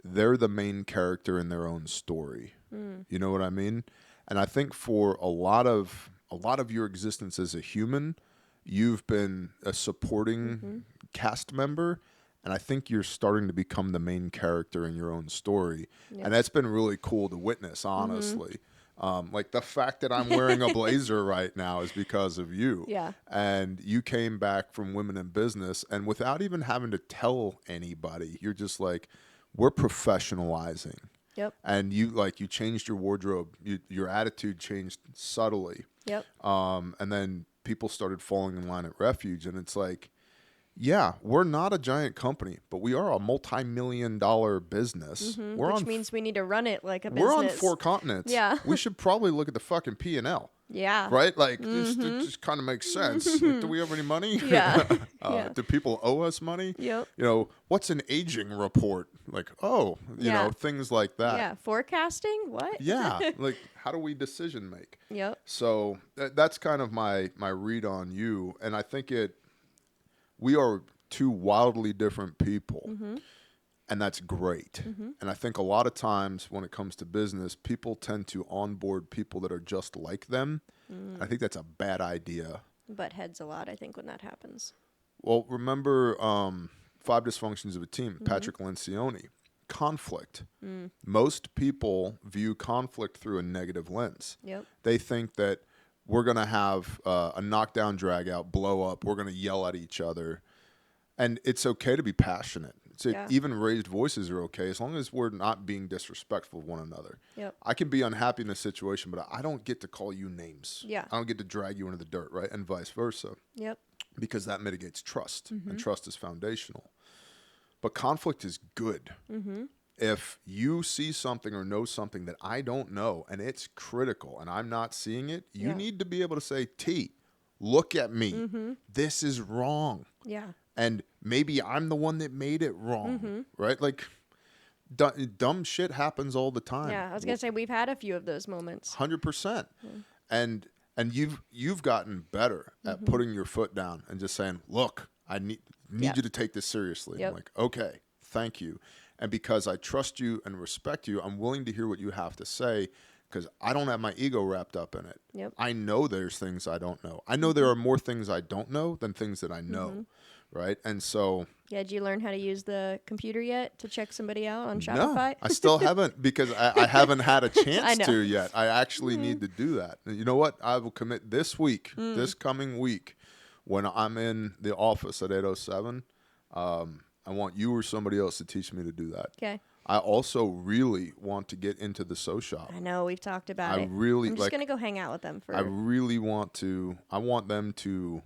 they're the main character in their own story. You know what I mean? And I think for a lot of your existence as a human, you've been a supporting cast member, and I think you're starting to become the main character in your own story. Yep. And that's been really cool to witness, honestly. Like, the fact that I'm wearing a blazer right now is because of you. Yeah. And you came back from Women in Business, and without even having to tell anybody, you're just like, we're professionalizing. Yep. And you changed your wardrobe. Your attitude changed subtly. Yep. And then people started falling in line at Refuge, and it's like, yeah, we're not a giant company, but we are a multi-million-dollar business. Which means we need to run it like a business. We're on 4 continents. Yeah. We should probably look at the fucking P&L. Yeah. Right? Like, it just kind of makes sense. Like, do we have any money? Yeah. Yeah. Do people owe us money? Yep. You know, what's an aging report? Like, you know, things like that. Yeah. Forecasting? What? Yeah. Like, how do we decision make? Yep. So that's kind of my read on you. And I think we are 2 wildly different people. And that's great. And I think a lot of times when it comes to business, people tend to onboard people that are just like them. I think that's a bad idea. Butt heads a lot, I think, when that happens. Well, remember 5 Dysfunctions of a Team, Patrick Lencioni. Conflict. Most people view conflict through a negative lens. Yep. They think that we're going to have a knockdown, drag out, blow up. We're going to yell at each other. And it's okay to be passionate. Even raised voices are okay as long as we're not being disrespectful of one another. Yep. I can be unhappy in a situation, but I don't get to call you names. Yeah. I don't get to drag you into the dirt, right? And vice versa. Yep. Because that mitigates trust, and trust is foundational. But conflict is good. If you see something or know something that I don't know and it's critical and I'm not seeing it, you need to be able to say, T, look at me. This is wrong. Yeah. And maybe I'm the one that made it wrong, right? Like, dumb shit happens all the time. Yeah, I was gonna say we've had a few of those moments. 100%. And you've gotten better at putting your foot down and just saying, look, I need you to take this seriously. I'm like, okay, thank you. And because I trust you and respect you, I'm willing to hear what you have to say, because I don't have my ego wrapped up in it. Yep. I know there's things I don't know. I know there are more things I don't know than things that I know. Right. And so. Yeah. Did you learn how to use the computer yet to check somebody out on Shopify? No, I still haven't, because I haven't had a chance to yet. I actually need to do that. And you know what? I will commit this week, this coming week, when I'm in the office at 807, I want you or somebody else to teach me to do that. Okay. I also really want to get into the sew shop. I know, we've talked about it. I'm just gonna go hang out with them for. I really want to. I want them to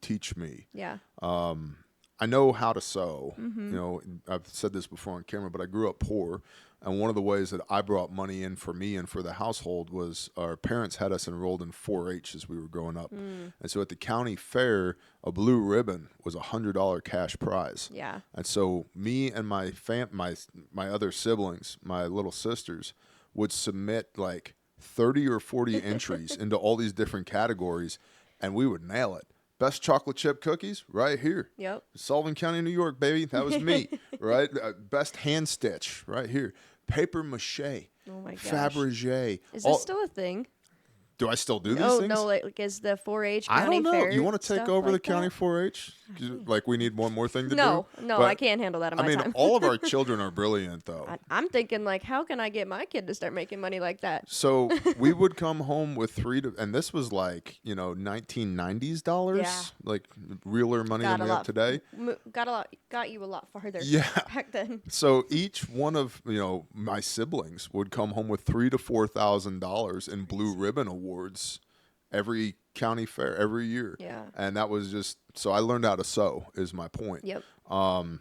teach me. Yeah. I know how to sew. You know, I've said this before on camera, but I grew up poor. And one of the ways that I brought money in for me and for the household was our parents had us enrolled in 4-H as we were growing up. And so at the county fair, a blue ribbon was a $100 cash prize. Yeah. And so me and my other siblings, my little sisters, would submit like 30 or 40 entries into all these different categories, and we would nail it. Best chocolate chip cookies, right here. Yep. Sullivan County, New York, baby. That was me, right? Best hand stitch, right here. Paper mache. Oh my gosh. Fabergé. Is this still a thing? Do I still do these No, things? no, like is the 4-H I county don't know. fair You want to take stuff over the like county that? 4-H? Like we need one more thing to No, do? no, But, I can't handle that on I my mean, time. all of our children are brilliant, though. I'm thinking like, how can I get my kid to start making money like that? So we would come home with and this was like, 1990s dollars, Yeah. like realer money than we have today. Got you a lot farther. Yeah. Back then. So each one of my siblings would come home with $3,000 to $4,000 in blue ribbon awards every county fair every year. Yeah. And that was just so I learned how to sew is my point. Yep. And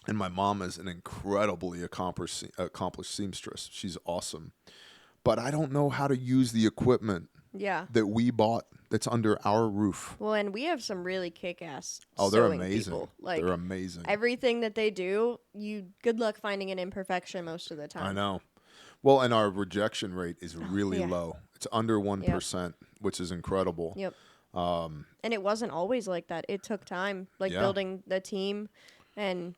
my mom is an incredibly accomplished seamstress. She's awesome. But I don't know how to use the equipment Yeah. that we bought that's under our roof. Well, and we have some really kick-ass Oh, they're sewing amazing. people. Like, They're amazing. everything that they do, good luck finding an imperfection most of the time. I know. Well, and our rejection rate is really yeah. low. It's under 1%, which is incredible. Yep. And it wasn't always like that. It took time, like Yeah. building the team and,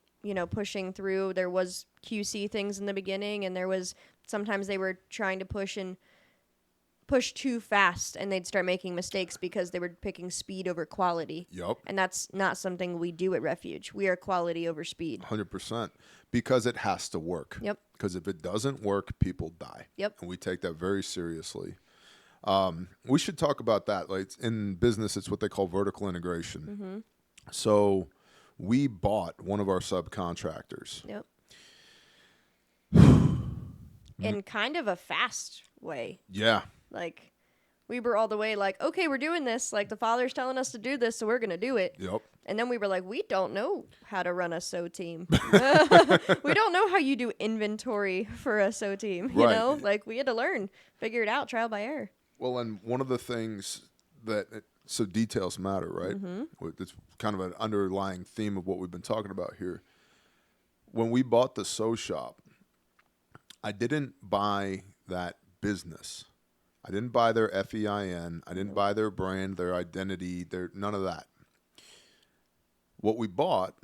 pushing through. There was QC things in the beginning, and there was sometimes they were trying to push too fast, and they'd start making mistakes because they were picking speed over quality. Yep. And that's not something we do at Refuge. We are quality over speed. 100%. Because it has to work. Yep. Because if it doesn't work, people die. Yep. And we take that very seriously. We should talk about that. Like in business, it's what they call vertical integration. Mm-hmm. So we bought one of our subcontractors. Yep. In kind of a fast way. Yeah. Like, we were all the way like, okay, we're doing this. Like, the Father's telling us to do this, so we're going to do it. Yep. And then we were like, we don't know how to run a sew team. We don't know how you do inventory for a sew team. You Right. know? Like, we had to learn, figure it out, trial by error. Well, and one of the things so details matter, right? Mm-hmm. It's kind of an underlying theme of what we've been talking about here. When we bought the sew shop, I didn't buy that business. I didn't buy their FEIN. I didn't buy their brand, their identity, none of that. What we bought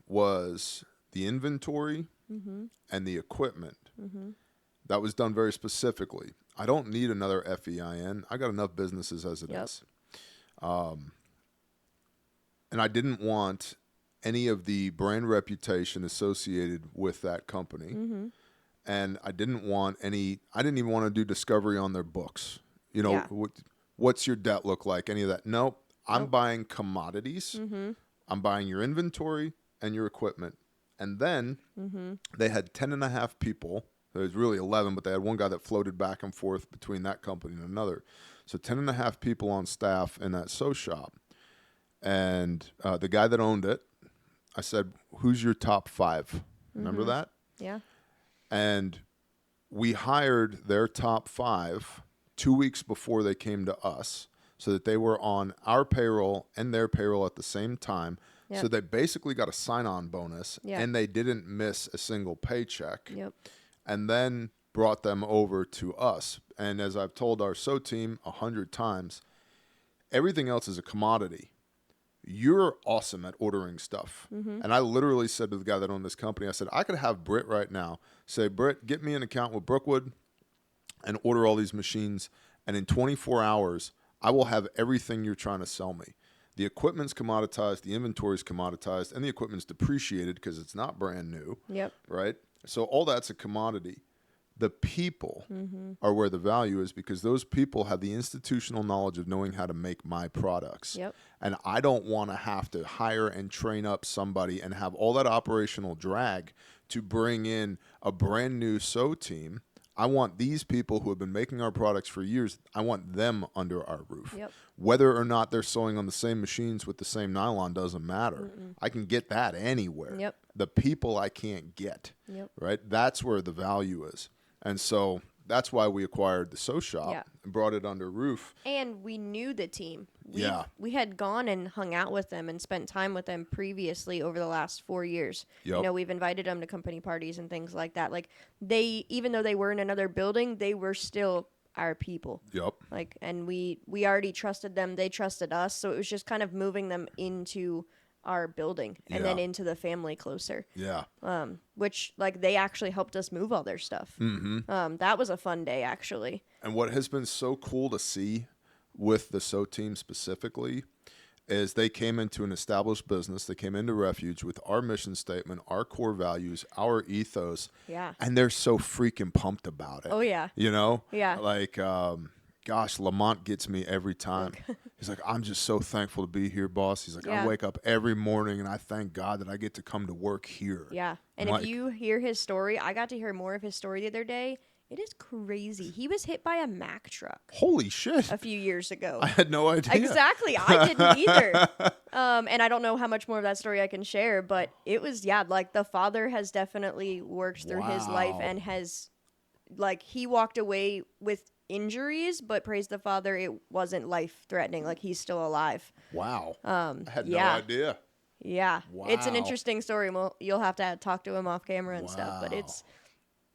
was the inventory and the equipment. That was done very specifically. I don't need another FEIN. I got enough businesses as it is. And I didn't want any of the brand reputation associated with that company. And I didn't even want to do discovery on their books. Yeah. What's your debt look like? Any of that? Nope. I'm buying commodities. I'm buying your inventory and your equipment. And then they had 10 and a half people. There was really 11, but they had one guy that floated back and forth between that company and another. So 10 and a half people on staff in that sew shop. And the guy that owned it, I said, who's your top 5? Remember that? Yeah. And we hired their top 5 2 weeks before they came to us so that they were on our payroll and their payroll at the same time. Yep. So they basically got a sign-on bonus, Yep. and they didn't miss a single paycheck. Yep. And then brought them over to us. And as I've told our sew team 100 times, everything else is a commodity. You're awesome at ordering stuff. And I literally said to the guy that owned this company, I said, I could have Britt right now say, Britt, get me an account with Brookwood and order all these machines. And in 24 hours, I will have everything you're trying to sell me. The equipment's commoditized, the inventory's commoditized, and the equipment's depreciated because it's not brand new. Yep. Right? So all that's a commodity. The people are where the value is because those people have the institutional knowledge of knowing how to make my products. Yep. And I don't want to have to hire and train up somebody and have all that operational drag to bring in a brand new sew team. I want these people who have been making our products for years, I want them under our roof. Yep. Whether or not they're sewing on the same machines with the same nylon doesn't matter. I can get that anywhere. Yep. The people I can't get. Yep. Right? That's where the value is. And so that's why we acquired the sew shop and brought it under roof. And we knew the team. Yeah. We had gone and hung out with them and spent time with them previously over the last 4 years. Yep. You know, we've invited them to company parties and things like that. Like, even though they were in another building, they were still our people. Yep. Like, and we already trusted them. They trusted us. So it was just kind of moving them into our building and then into the family closer. Yeah. Which like they actually helped us move all their stuff. That was a fun day actually. And what has been so cool to see with the SO team specifically is they came into an established business. They came into Refuge with our mission statement, our core values, our ethos. Yeah. And they're so freaking pumped about it. Oh, yeah. You know? Yeah. Like, gosh, Lamont gets me every time. He's like, I'm just so thankful to be here, boss. He's like, I wake up every morning and I thank God that I get to come to work here. Yeah. And if you hear his story, I got to hear more of his story the other day. It is crazy. He was hit by a Mack truck. Holy shit. A few years ago. I had no idea. Exactly. I didn't either. And I don't know how much more of that story I can share, but it was, like the father has definitely worked through his life and has, like, he walked away with injuries, but praise the father, it wasn't life-threatening. Like, he's still alive. Wow. I had no idea. Yeah. Wow. It's an interesting story. Well, you'll have to talk to him off camera and stuff, but it's...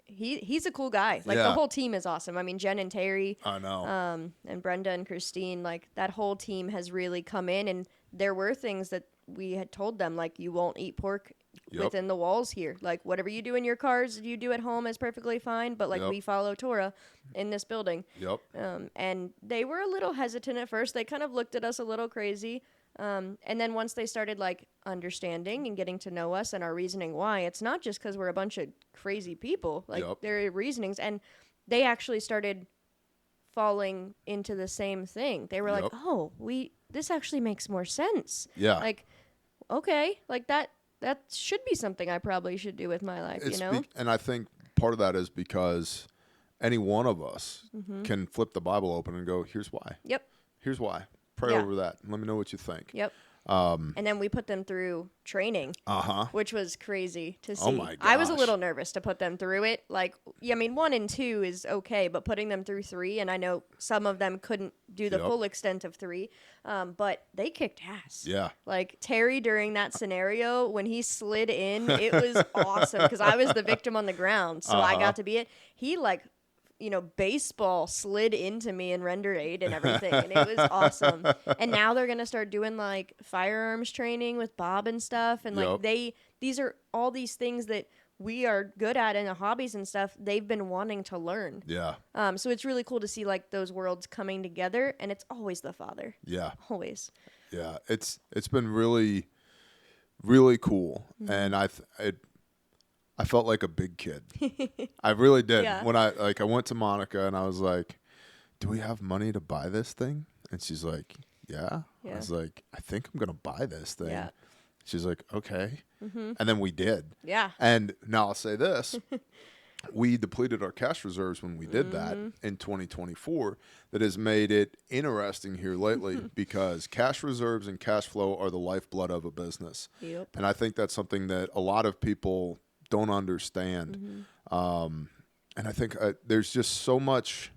He's a cool guy. Like the whole team is awesome. I mean, Jen and Terry, I know, and Brenda and Christine, like that whole team has really come in. And there were things that we had told them, like you won't eat pork within the walls here. Like whatever you do in your cars, you do at home is perfectly fine. But like we follow Torah in this building. Yep. And they were a little hesitant at first. They kind of looked at us a little crazy. And then once they started like understanding and getting to know us and our reasoning why, it's not just because we're a bunch of crazy people. Like there are reasonings, and they actually started falling into the same thing. They were like, "Oh, this actually makes more sense." Yeah. Like, okay, like that should be something I probably should do with my life. You know. And I think part of that is because any one of us can flip the Bible open and go, "Here's why." Yep. Here's why. Pray over that. Let me know what you think. Yep. And then we put them through training, which was crazy to see. Oh my gosh. I was a little nervous to put them through it. Like, I mean, 1 and 2 is okay, but putting them through 3, and I know some of them couldn't do the full extent of 3, but they kicked ass. Yeah. Like Terry during that scenario, when he slid in, it was awesome because I was the victim on the ground, so I got to be it. He baseball slid into me and rendered aid and everything, and it was awesome. And now they're gonna start doing like firearms training with Bob and stuff, and like these are all these things that we are good at in the hobbies and stuff. They've been wanting to learn. Yeah. So it's really cool to see like those worlds coming together, and it's always the father. Yeah. Always. Yeah. It's been really, really cool, and I felt like a big kid. I really did. Yeah. When I went to Monica and I was like, "Do we have money to buy this thing?" And she's like, "Yeah." I was like, "I think I'm going to buy this thing." Yeah. She's like, "Okay." And then we did. Yeah. And now I'll say this. We depleted our cash reserves when we did that in 2024. That has made it interesting here lately because cash reserves and cash flow are the lifeblood of a business. Yep. And I think that's something that a lot of people don't understand. And I think there's just so much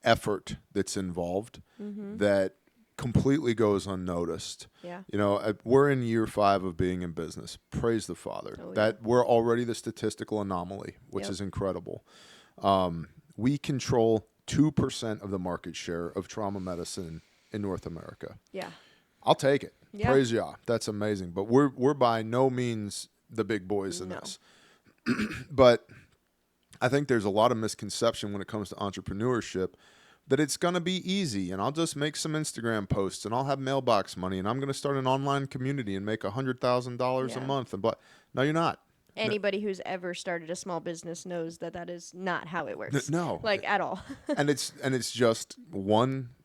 effort that's involved that completely goes unnoticed. Yeah. You know, we're in year 5 of being in business. Praise the Father. Oh, that we're already the statistical anomaly, which is incredible. We control 2% of the market share of trauma medicine in North America. Yeah. I'll take it. Yeah. Praise Yah. That's amazing. But we're by no means the big boys in this. But I think there's a lot of misconception when it comes to entrepreneurship that it's going to be easy and I'll just make some Instagram posts and I'll have mailbox money and I'm going to start an online community and make $100,000 a month. And no, you're not. Anybody who's ever started a small business knows that is not how it works. No. Like at all. and it's just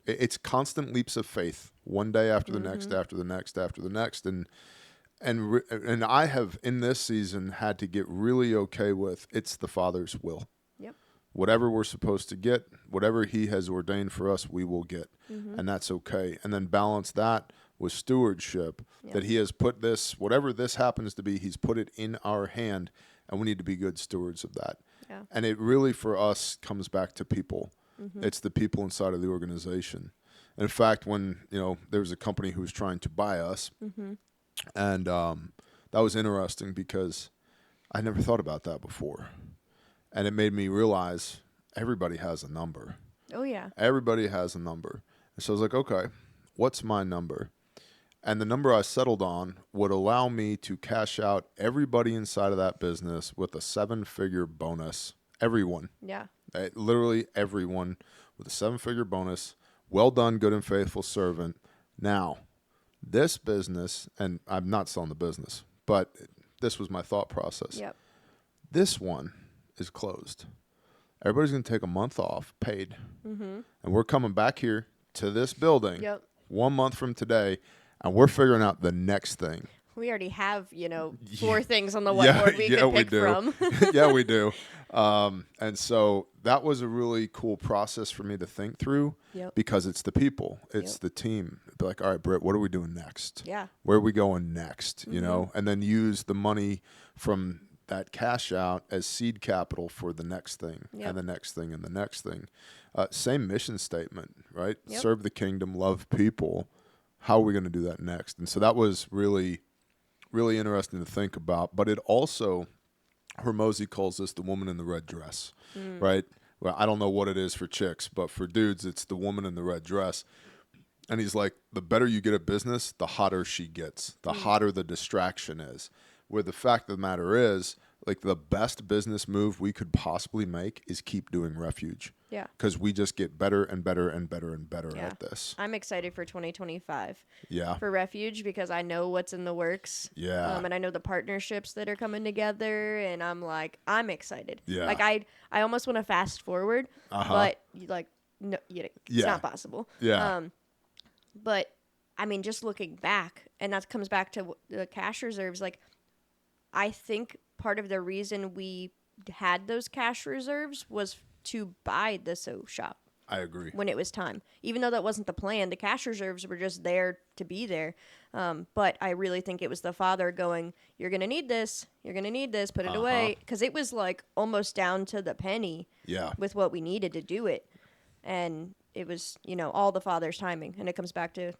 it's constant leaps of faith, one day after the next, after the next, after the next. And I have in this season had to get really okay with it's the Father's will. Yep. Whatever we're supposed to get, whatever He has ordained for us, we will get, and that's okay. And then balance that with stewardship, that He has put this, whatever this happens to be, He's put it in our hand, and we need to be good stewards of that. Yeah. And it really, for us, comes back to people. It's the people inside of the organization. And in fact, when there was a company who was trying to buy us. And that was interesting because I never thought about that before. And it made me realize everybody has a number. Oh, yeah. Everybody has a number. And so I was like, okay, what's my number? And the number I settled on would allow me to cash out everybody inside of that business with a 7-figure bonus. Everyone. Yeah. Literally everyone with a 7-figure bonus. Well done, good and faithful servant. Now, this business, and I'm not selling the business, but this was my thought process. Yep. This one is closed. Everybody's going to take a month off, paid. And we're coming back here to this building 1 month from today, and we're figuring out the next thing. We already have, 4 things on the whiteboard we can pick from. Yeah, we do. And so that was a really cool process for me to think through because it's the people, it's the team. Be like, all right, Britt, what are we doing next? Yeah. Where are we going next? You know, and then use the money from that cash out as seed capital for the next thing and the next thing and the next thing. Same mission statement, right? Serve the kingdom, love people. How are we going to do that next? And so that was really interesting to think about. But it also, Hormozy calls this the woman in the red dress, right? Well, I don't know what it is for chicks, but for dudes, it's the woman in the red dress. And he's like, the better you get at business, the hotter she gets, the hotter the distraction is. Where the fact of the matter is, like, the best business move we could possibly make is keep doing Refuge. Yeah. Because we just get better and better and better and better at this. I'm excited for 2025. Yeah. For Refuge, because I know what's in the works. Yeah. And I know the partnerships that are coming together, and I'm excited. Yeah. Like, I almost want to fast forward, but no, it's not possible. Yeah. But I mean, just looking back, and that comes back to the cash reserves. Like, I think part of the reason we had those cash reserves was to buy the sew shop. I agree. When it was time. Even though that wasn't the plan, the cash reserves were just there to be there. But I really think it was the father going, you're going to need this. You're going to need this. Put it away. Because it was like almost down to the penny with what we needed to do it. And it was, all the father's timing. And it comes back to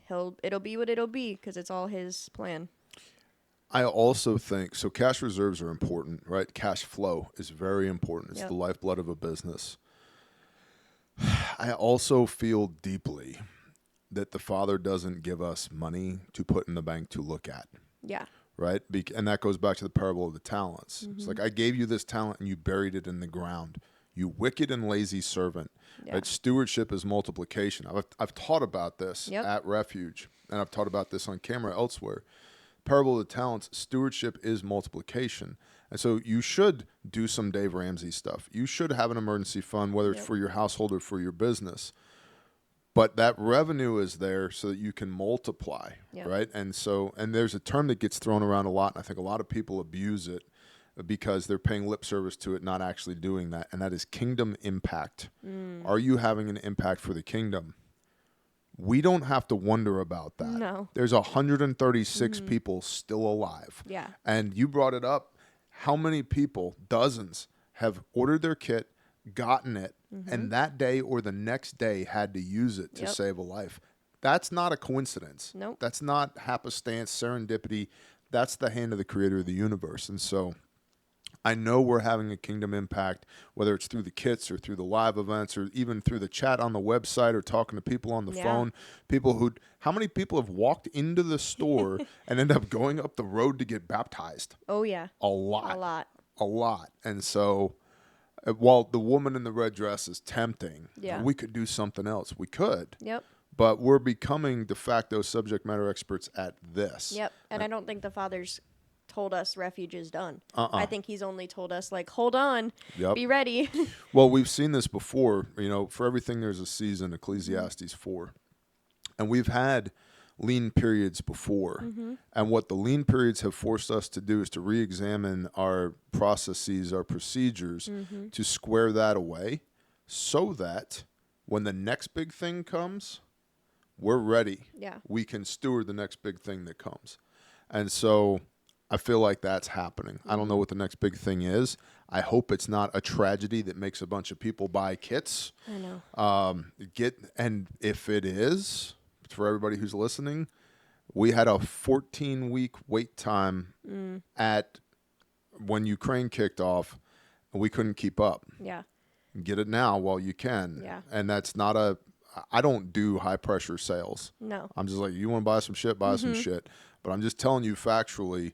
it'll be what it'll be because it's all his plan. I also think, so cash reserves are important, right? Cash flow is very important. It's the lifeblood of a business. I also feel deeply that the Father doesn't give us money to put in the bank to look at. Yeah. Right? And that goes back to the parable of the talents. It's like, I gave you this talent and you buried it in the ground. You wicked and lazy servant. Yeah. Right? Stewardship is multiplication. I've taught about this at Refuge, and I've taught about this on camera elsewhere. Parable of the talents, stewardship is multiplication. And so you should do some Dave Ramsey stuff. You should have an emergency fund, whether it's for your household or for your business. But that revenue is there so that you can multiply, right? And there's a term that gets thrown around a lot, and I think a lot of people abuse it because they're paying lip service to it, not actually doing that, and that is kingdom impact. Are you having an impact for the kingdom? We don't have to wonder about that. No. There's 136 people still alive. Yeah. And you brought it up. How many people, dozens, have ordered their kit, gotten it, and that day or the next day had to use it to save a life? That's not a coincidence. Nope. That's not happenstance, serendipity. That's the hand of the creator of the universe. And so I know we're having a kingdom impact, whether it's through the kits or through the live events or even through the chat on the website or talking to people on the phone. How many people have walked into the store and end up going up the road to get baptized? Oh, yeah. A lot. A lot. A lot. And so while the woman in the red dress is tempting, we could do something else. We could. Yep. But we're becoming de facto subject matter experts at this. Yep. And I don't think the Father's told us Refuge is done. I think he's only told us, like, hold on, be ready. Well, we've seen this before. For everything there's a season, Ecclesiastes 4. And we've had lean periods before. And what the lean periods have forced us to do is to re-examine our processes, our procedures, to square that away so that when the next big thing comes, we're ready. Yeah. We can steward the next big thing that comes. And so I feel like that's happening. I don't know what the next big thing is. I hope it's not a tragedy that makes a bunch of people buy kits. I know. And if it is, for everybody who's listening, we had a 14-week wait time at when Ukraine kicked off, and we couldn't keep up. Yeah. Get it now while you can. Yeah. And that's not a I don't do high pressure sales. No. I'm just like, you want to buy some shit, buy some shit. But I'm just telling you factually,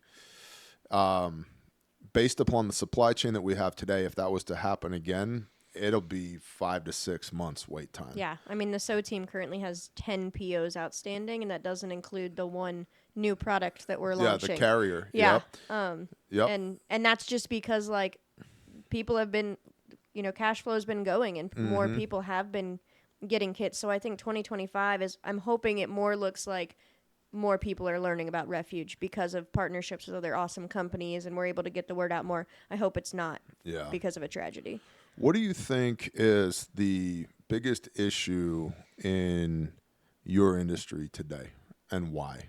based upon the supply chain that we have today, if that was to happen again, it'll be 5 to 6 months wait time. Yeah. I mean, the SO team currently has 10 POs outstanding, and that doesn't include the one new product that we're launching. Yeah, the carrier. Yeah. Yep. And that's just because, like, people have been, cash flow has been going, and more people have been getting kits. So I think 2025 I'm hoping it more looks like more people are learning about Refuge because of partnerships with other awesome companies, and we're able to get the word out more. I hope it's not because of a tragedy. What do you think is the biggest issue in your industry today, and why?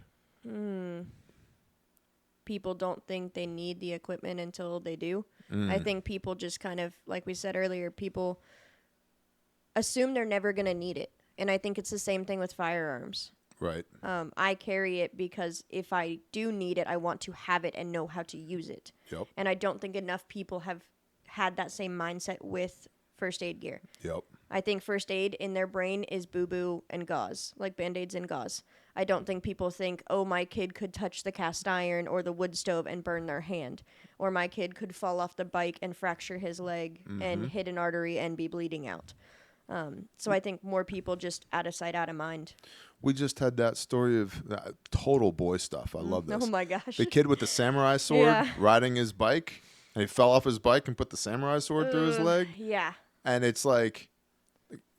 People don't think they need the equipment until they do. I think people just kind of, like we said earlier, people assume they're never going to need it. And I think it's the same thing with firearms. Right. I carry it because if I do need it, I want to have it and know how to use it. Yep. And I don't think enough people have had that same mindset with first aid gear. Yep. I think first aid in their brain is boo-boo and gauze, like Band-Aids and gauze. I don't think people think, oh, my kid could touch the cast iron or the wood stove and burn their hand. Or my kid could fall off the bike and fracture his leg and hit an artery and be bleeding out. So I think more people just out of sight, out of mind. We just had that story of total boy stuff. I love this. Oh, my gosh. The kid with the samurai sword riding his bike, and he fell off his bike and put the samurai sword through his leg. Yeah. And it's like,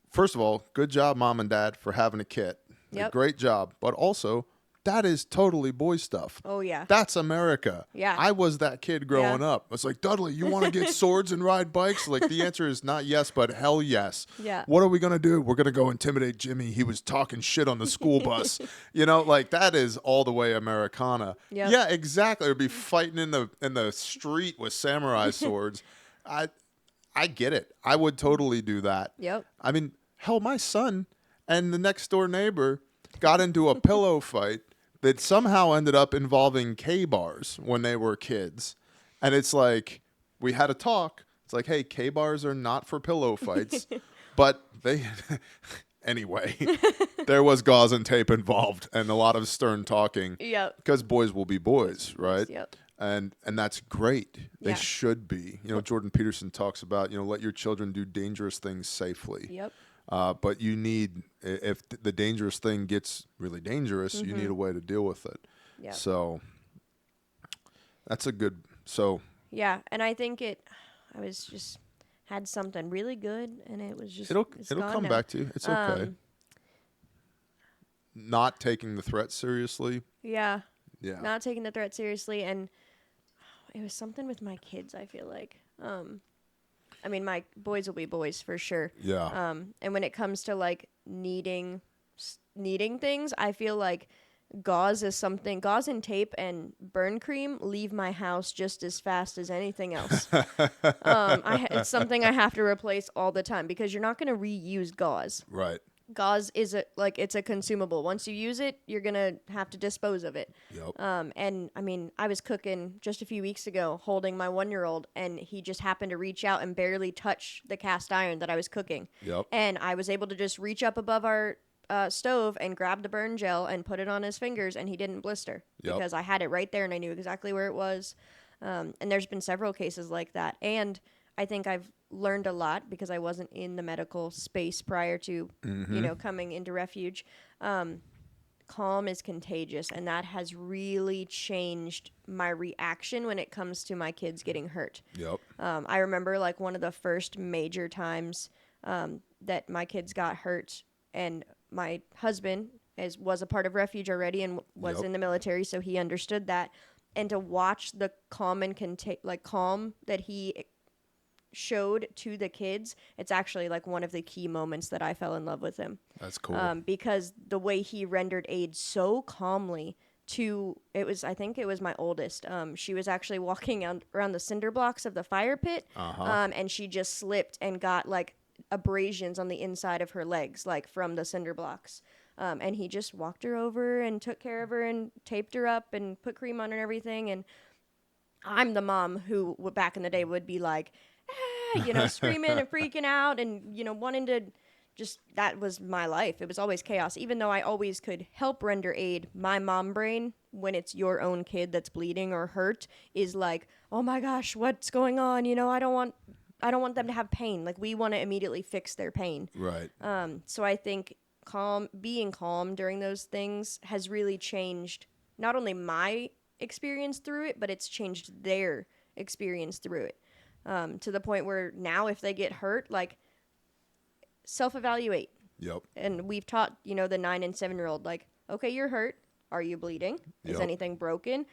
first of all, good job, mom and dad, for having a kit. Yep. Great job. But also, that is totally boy stuff. Oh, yeah. That's America. Yeah. I was that kid growing up. It's like, Dudley, you want to get swords and ride bikes? Like, the answer is not yes, but hell yes. Yeah. What are we going to do? We're going to go intimidate Jimmy. He was talking shit on the school bus. Like, that is all the way Americana. Yep. Yeah, exactly. Or be fighting in the street with samurai swords. I get it. I would totally do that. Yep. I mean, hell, my son and the next door neighbor got into a pillow fight that somehow ended up involving K-bars when they were kids. And it's like, we had a talk. It's like, hey, K-bars are not for pillow fights. But anyway, there was gauze and tape involved and a lot of stern talking. Yep. Because boys will be boys, right? Yep. And that's great. They Yeah. should be. Jordan Peterson talks about, let your children do dangerous things safely. Yep. But you need, if the dangerous thing gets really dangerous, you need a way to deal with it. Yep. So that's a good, Yeah, and I think I was just had something really good, and it was just it'll gone come now. back to you. It's okay. Not taking the threat seriously. Yeah. Yeah. Not taking the threat seriously, and it was something with my kids, I feel like. I mean, my boys will be boys for sure. Yeah. And when it comes to like needing things, I feel like gauze and tape and burn cream leave my house just as fast as anything else. It's something I have to replace all the time because you're not going to reuse gauze. Right. Gauze is it's a consumable. Once you use it, you're gonna have to dispose of it. Yep. And I mean, I was cooking just a few weeks ago, holding my 1-year-old, and he just happened to reach out and barely touch the cast iron that I was cooking. Yep. And I was able to just reach up above our stove and grab the burn gel and put it on his fingers, and he didn't blister because I had it right there and I knew exactly where it was. And there's been several cases like that, and I think I've learned a lot because I wasn't in the medical space prior to, coming into Refuge. Calm is contagious, and that has really changed my reaction when it comes to my kids getting hurt. Yep. I remember like one of the first major times that my kids got hurt, and my husband was a part of Refuge already and was in the military, so he understood that. And to watch the calm and calm that he showed to the kids, it's actually like one of the key moments that I fell in love with him. That's cool. Because the way he rendered aid so calmly I think it was my oldest. She was actually walking around the cinder blocks of the fire pit, and she just slipped and got like abrasions on the inside of her legs, like from the cinder blocks. And he just walked her over and took care of her and taped her up and put cream on her and everything. And I'm the mom who back in the day would be like, screaming and freaking out and, wanting to, that was my life. It was always chaos. Even though I always could help render aid, my mom brain, when it's your own kid that's bleeding or hurt, is like, oh my gosh, what's going on? I don't want them to have pain. Like, we want to immediately fix their pain. Right. So I think being calm during those things has really changed not only my experience through it, but it's changed their experience through it. To the point where now if they get hurt, like, self-evaluate. Yep. And we've taught, the 9 and 7-year-old, like, okay, you're hurt. Are you bleeding? Is Yep. anything broken?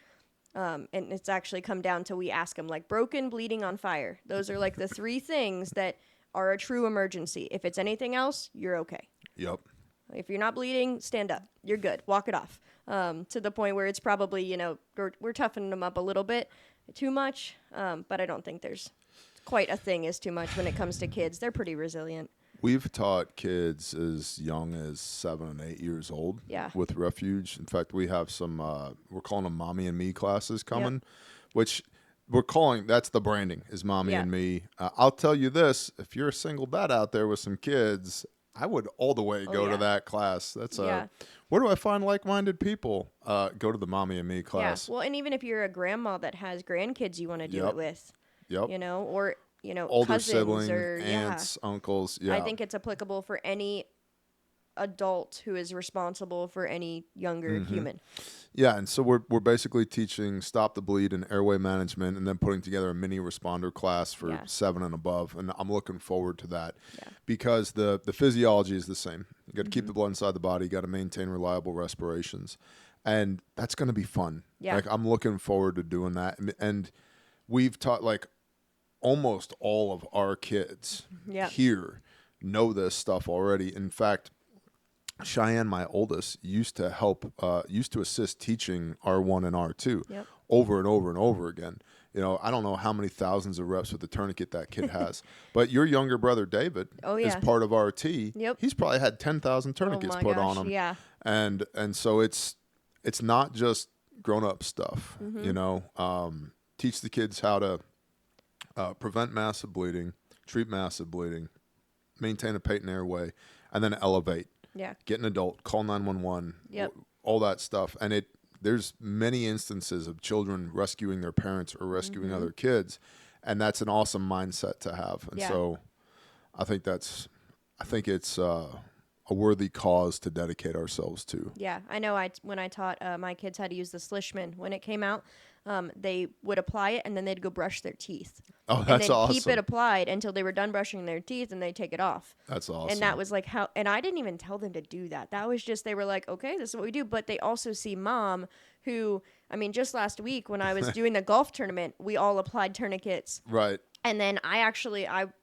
And it's actually come down to, we ask them, like, broken, bleeding, on fire. Those are like the 3 things that are a true emergency. If it's anything else, you're okay. Yep. If you're not bleeding, stand up. You're good. Walk it off. To the point where it's probably, we're toughening them up a little bit too much. But I don't think there's quite a thing as too much when it comes to kids. They're pretty resilient. We've taught kids as young as 7 and 8 years old with Refuge. In fact, we have some, we're calling them Mommy and Me classes coming, which we're calling, that's the branding, is Mommy and Me. I'll tell you this, if you're a single dad out there with some kids, I would all the way go to that class. That's where do I find like-minded people? Go to the Mommy and Me class. Yeah. Well, and even if you're a grandma that has grandkids you want to do it with, or older cousins siblings, or aunts, uncles. Yeah, I think it's applicable for any adult who is responsible for any younger human. Yeah, and so we're basically teaching stop the bleed and airway management, and then putting together a mini responder class for 7 and above. And I'm looking forward to that because the physiology is the same. You got to keep the blood inside the body. You got to maintain reliable respirations, and that's going to be fun. Yeah, like I'm looking forward to doing that. And we've taught like almost all of our kids here know this stuff already. In fact, Cheyenne, my oldest, used to assist teaching R1 and R2 over and over and over again. I don't know how many thousands of reps with the tourniquet that kid has, but your younger brother, David, is part of RT. He's probably had 10,000 tourniquets put on him. Yeah. And so it's not just grown-up stuff, teach the kids how to prevent massive bleeding, treat massive bleeding, maintain a patent airway, and then elevate. Yeah. Get an adult, call 911, all that stuff. And there's many instances of children rescuing their parents or rescuing other kids, and that's an awesome mindset to have. And so I think it's a worthy cause to dedicate ourselves to. Yeah, I know when I taught my kids how to use the Slishman, when it came out, they would apply it and then they'd go brush their teeth. Oh, that's and awesome. Keep it applied until they were done brushing their teeth and they take it off. That's awesome. And that was like and I didn't even tell them to do that. That was just, they were like, okay, this is what we do. But they also see mom who, just last week when I was doing the golf tournament, we all applied tourniquets. Right. And then I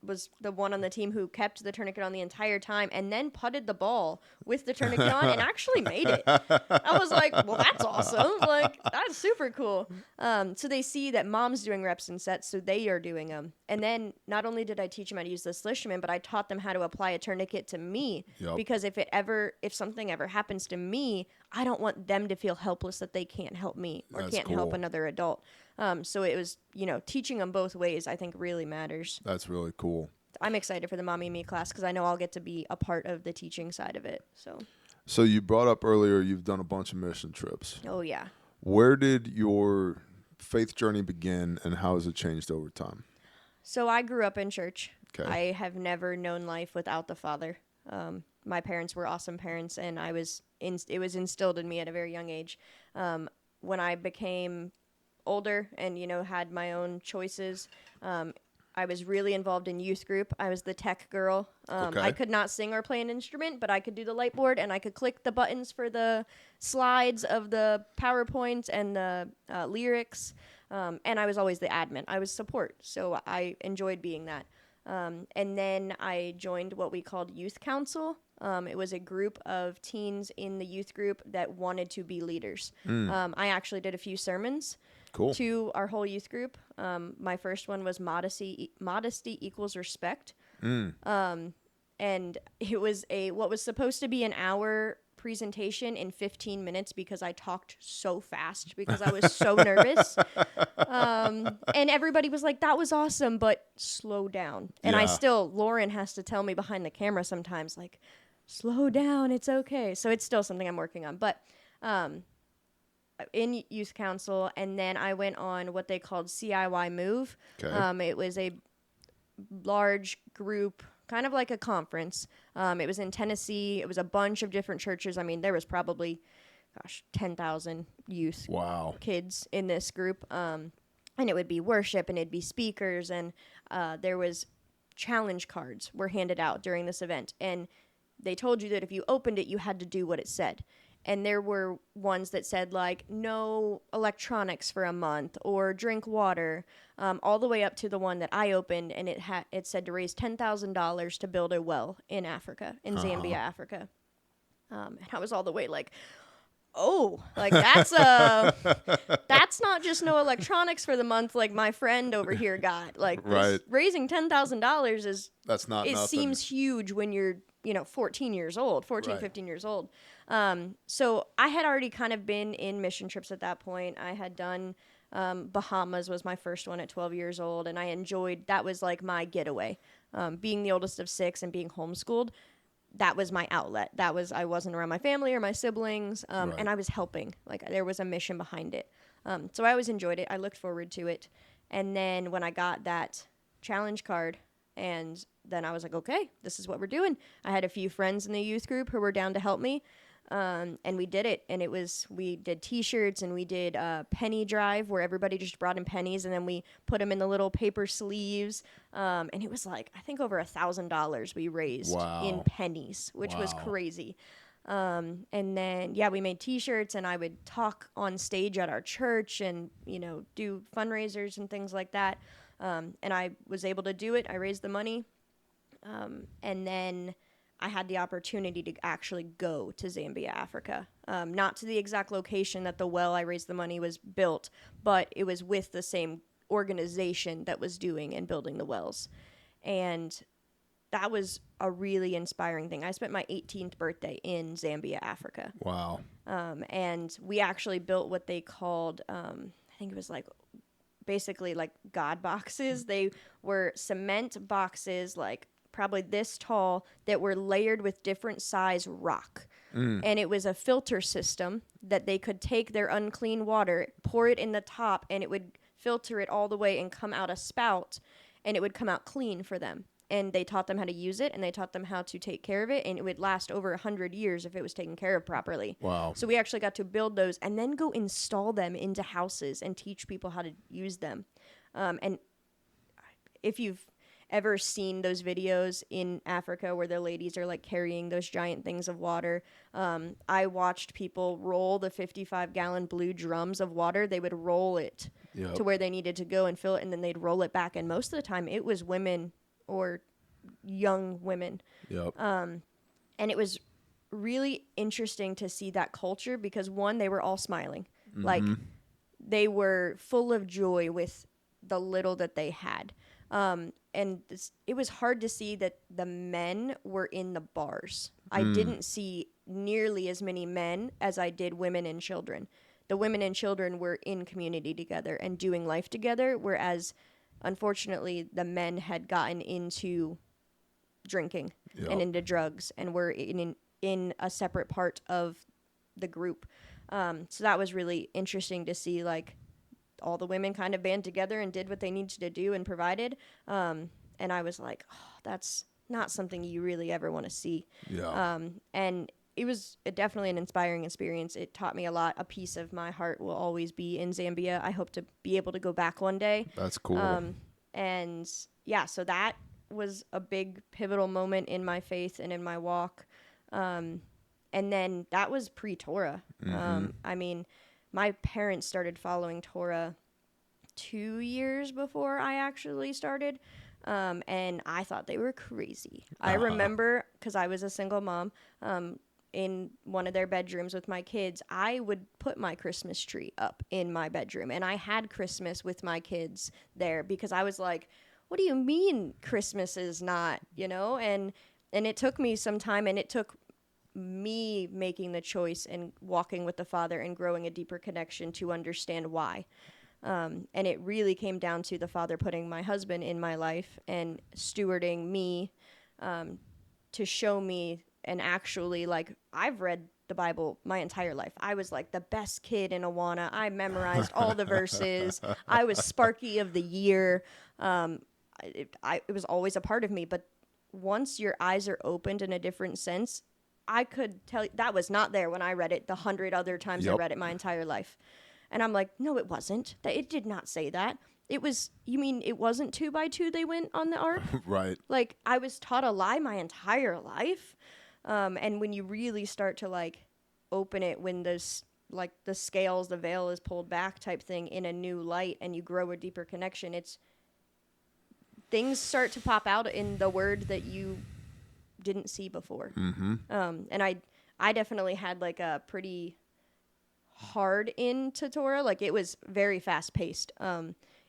was the one on the team who kept the tourniquet on the entire time and then putted the ball with the tourniquet on and actually made it. I was like, well, that's awesome. Like, that's super cool. So they see that mom's doing reps and sets, so they are doing them. And then not only did I teach them how to use the Slishman, but I taught them how to apply a tourniquet to me. Yep. Because if something ever happens to me, I don't want them to feel helpless that they can't help me or can't help another adult. So it was, teaching them both ways, I think really matters. That's really cool. I'm excited for the Mommy and Me class because I know I'll get to be a part of the teaching side of it. So you brought up earlier you've done a bunch of mission trips. Oh, yeah. Where did your faith journey begin, and how has it changed over time? So I grew up in church. Okay. I have never known life without the Father. My parents were awesome parents, and it was instilled in me at a very young age. When I became older and had my own choices, I was really involved in youth group. I was the tech girl. I could not sing or play an instrument, but I could do the light board and I could click the buttons for the slides of the PowerPoint and the lyrics. And I was always the admin. I was support, so I enjoyed being that. And then I joined what we called Youth Council. It was a group of teens in the youth group that wanted to be leaders. I actually did a few sermons to our whole youth group. My first one was Modesty Equals Respect. And it was what was supposed to be an hour presentation in 15 minutes because I talked so fast because I was so nervous. And everybody was like, that was awesome, but slow down. And Lauren has to tell me behind the camera sometimes, like, slow down, it's okay. So it's still something I'm working on. But in youth council, and then I went on what they called CIY Move. Okay. It was a large group, kind of like a conference. It was in Tennessee. It was a bunch of different churches. I mean, there was probably, 10,000 youth kids in this group. And it would be worship, and it'd be speakers, and there was challenge cards were handed out during this event. And they told you that if you opened it, you had to do what it said. And there were ones that said, like, no electronics for a month or drink water, all the way up to the one that I opened, and it said to raise $10,000 to build a well in Africa, in Zambia, Africa. And I was all the way like, oh, like that's not just no electronics for the month like my friend over here got. Like raising $10,000 is that's not nothing. Seems huge when you're 14 years old, 15 years old. So I had already kind of been in mission trips at that point. I had done Bahamas was my first one at 12 years old, and I enjoyed, that was like my getaway. Being the oldest of 6 and being homeschooled, that was my outlet. I wasn't around my family or my siblings, and I was helping. Like, there was a mission behind it. So I always enjoyed it. I looked forward to it. And then when I got that challenge card, and then I was like, okay, this is what we're doing. I had a few friends in the youth group who were down to help me. And we did it. And we did t-shirts, and we did a penny drive where everybody just brought in pennies, and then we put them in the little paper sleeves. And it was like, I think over $1,000 we raised in pennies, which was crazy. And then, we made t-shirts, and I would talk on stage at our church and, do fundraisers and things like that. And I was able to do it. I raised the money. And then I had the opportunity to actually go to Zambia, Africa. Not to the exact location that the well I raised the money was built, but it was with the same organization that was doing and building the wells. And that was a really inspiring thing. I spent my 18th birthday in Zambia, Africa. Wow. And we actually built what they called, I think it was like, basically like God boxes. They were cement boxes, like probably this tall, that were layered with different size rock. And it was a filter system that they could take their unclean water, pour it in the top, and it would filter it all the way and come out a spout, and it would come out clean for them. And they taught them how to use it, and they taught them how to take care of it, and it would last over 100 years if it was taken care of properly. Wow. So we actually got to build those and then go install them into houses and teach people how to use them. And if you've ever seen those videos in Africa where the ladies are like carrying those giant things of water, I watched people roll the 55-gallon blue drums of water. They would roll it to where they needed to go and fill it, and then they'd roll it back. And most of the time it was women or young women. And it was really interesting to see that culture because, one, they were all smiling. Like, they were full of joy with the little that they had. And it was hard to see that the men were in the bars. I didn't see nearly as many men as I did women and children. The women and children were in community together and doing life together, whereas unfortunately, the men had gotten into drinking and into drugs and were in a separate part of the group. So that was really interesting to see, like, all the women kind of band together and did what they needed to do and provided. And I was like, oh, that's not something you really ever want to see. And it was definitely an inspiring experience. It taught me a lot. A piece of my heart will always be in Zambia. I hope to be able to go back one day. That's cool. And so that was a big pivotal moment in my faith and in my walk. And then that was pre-Torah. I mean, my parents started following Torah 2 years before I actually started. And I thought they were crazy. I remember, because I was a single mom, in one of their bedrooms with my kids, I would put my Christmas tree up in my bedroom. And I had Christmas with my kids there because I was like, what do you mean Christmas is not, And it took me some time, and it took me making the choice and walking with the Father and growing a deeper connection to understand why. And it really came down to the Father putting my husband in my life and stewarding me to show me, and actually, like, I've read the Bible my entire life. I was like the best kid in Awana. I memorized all the verses. I was Sparky of the year. It was always a part of me. But once your eyes are opened in a different sense, I could tell you that was not there when I read it the 100 other times I read it my entire life. And I'm like, no, it wasn't. It did not say that. It was, you mean it wasn't 2 by 2 they went on the ark? Right. Like, I was taught a lie my entire life. And when you really start to, like, open it, when there's, like, the scales, the veil is pulled back type thing in a new light, and you grow a deeper connection, things start to pop out in the word that you didn't see before. Mm-hmm. And I definitely had, like, a pretty hard into Torah. Like, it was very fast paced.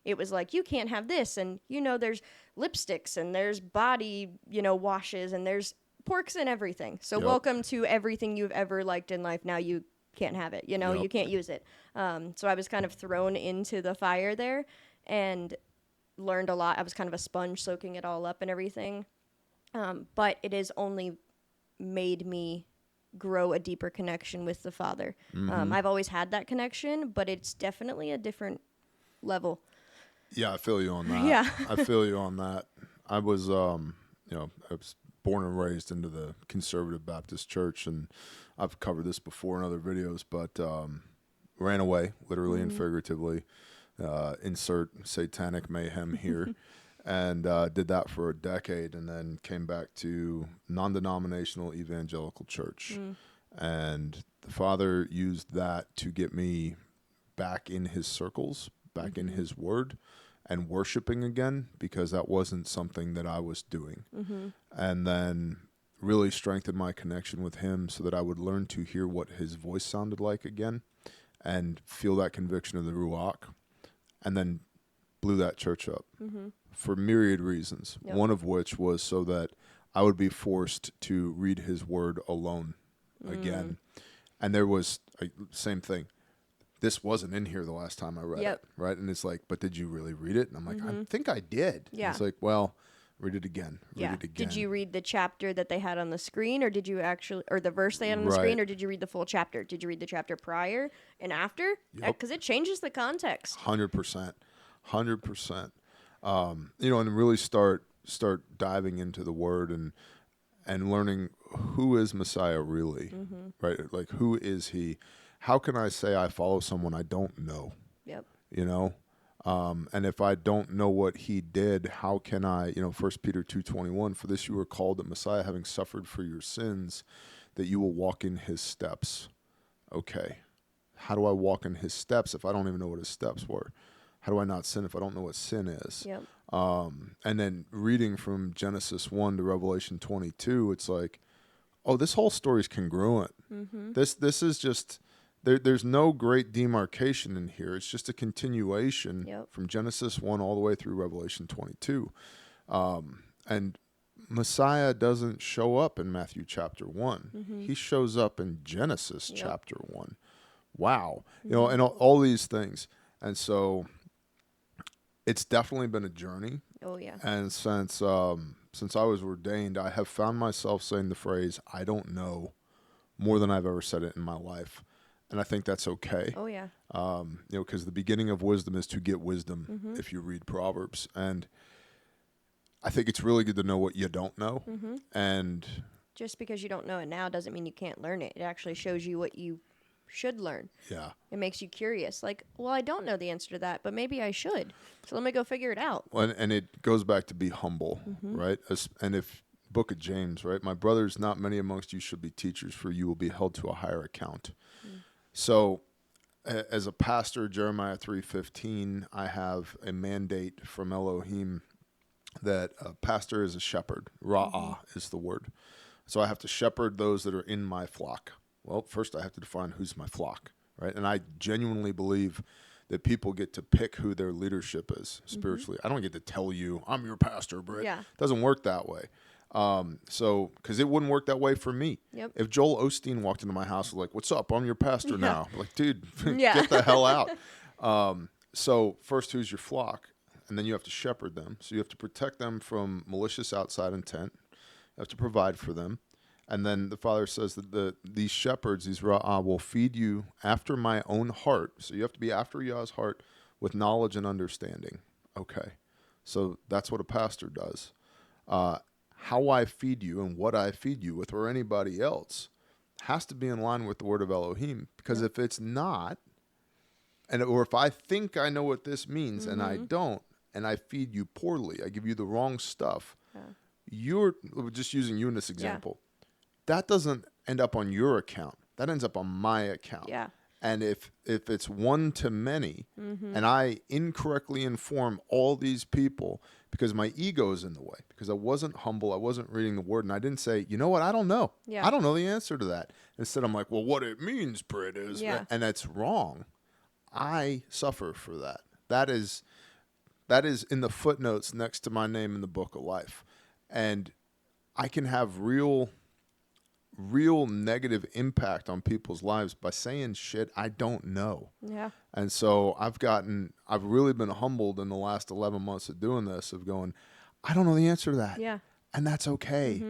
It was like, you can't have this, and there's lipsticks, and there's body washes, and there's porks and everything. So welcome to everything you've ever liked in life. Now you can't have it. You can't use it. So I was kind of thrown into the fire there and learned a lot. I was kind of a sponge soaking it all up and everything. But it has only made me grow a deeper connection with the Father. Mm-hmm. I've always had that connection, but it's definitely a different level. Yeah, I feel you on that. Yeah. I feel you on that. I was, I was born and raised into the conservative Baptist church, and I've covered this before in other videos, but ran away, literally and figuratively. Insert satanic mayhem here. And did that for a decade, and then came back to non-denominational evangelical church. And the Father used that to get me back in his circles, back in his word, and worshiping again, because that wasn't something that I was doing. And then really strengthened my connection with him so that I would learn to hear what his voice sounded like again and feel that conviction of the Ruach, and then blew that church up for myriad reasons, one of which was so that I would be forced to read his word alone again. And there was same thing. This wasn't in here the last time I read it, right? And it's like, but did you really read it? And I'm like, I think I did. Yeah. It's like, well, read it again. Read it again. Did you read the chapter that they had on the screen, or did you actually, or the verse they had on the screen, or did you read the full chapter? Did you read the chapter prior and after? Because it changes the context. 100%. 100%. And really start diving into the word and learning who is Messiah really, right? Like, who is he? How can I say I follow someone I don't know? Yep. And if I don't know what he did, how can I, 1 Peter 2:21, for this you were called, that Messiah, having suffered for your sins, that you will walk in his steps. Okay. How do I walk in his steps if I don't even know what his steps were? How do I not sin if I don't know what sin is? Yep. And then reading from Genesis 1 to Revelation 22, it's like, oh, this whole story is congruent. This is just, there's no great demarcation in here. It's just a continuation from Genesis 1 all the way through Revelation 22. And Messiah doesn't show up in Matthew chapter 1. He shows up in Genesis chapter 1. Wow. And all these things. And so it's definitely been a journey. Oh, yeah. And since I was ordained, I have found myself saying the phrase, I don't know, more than I've ever said it in my life. And I think that's okay. Oh, yeah. Because the beginning of wisdom is to get wisdom, if you read Proverbs. And I think it's really good to know what you don't know. And just because you don't know it now doesn't mean you can't learn it. It actually shows you what you should learn. Yeah. It makes you curious. Like, well, I don't know the answer to that, but maybe I should. So let me go figure it out. Well, and it goes back to be humble, right? And if Book of James, right? My brothers, not many amongst you should be teachers, for you will be held to a higher account. So as a pastor, Jeremiah 3:15, I have a mandate from Elohim that a pastor is a shepherd. Ra'ah is the word. So I have to shepherd those that are in my flock. Well, first I have to define who's my flock, right? And I genuinely believe that people get to pick who their leadership is spiritually. I don't get to tell you, I'm your pastor, Britt. Yeah. It doesn't work that way. So, because it wouldn't work that way for me. Yep. If Joel Osteen walked into my house like, "What's up? I'm your pastor now." Like, dude, Yeah. get the hell out. So first, who's your flock? And then you have to shepherd them. So you have to protect them from malicious outside intent. You have to provide for them. And then the Father says that these shepherds, these ra'ah, will feed you after my own heart. So you have to be after Yah's heart with knowledge and understanding. Okay. So that's what a pastor does. How I feed you and what I feed you with or anybody else has to be in line with the word of Elohim. Because if it's not, or if I think I know what this means and I don't, and I feed you poorly, I give you the wrong stuff, you're just using you in this example. That doesn't end up on your account. That ends up on my account. Yeah. And if it's one to many, and I incorrectly inform all these people because my ego is in the way, because I wasn't humble, I wasn't reading the word, and I didn't say, you know what, I don't know. Yeah. I don't know the answer to that. Instead, I'm like, well, what it means, Brit, is, and that's wrong. I suffer for that. That is in the footnotes next to my name in the book of life. And I can have real negative impact on people's lives by saying shit I don't know. Yeah. And so I've really been humbled in the last 11 months of doing this, of going, I don't know the answer to that. Yeah. And that's okay.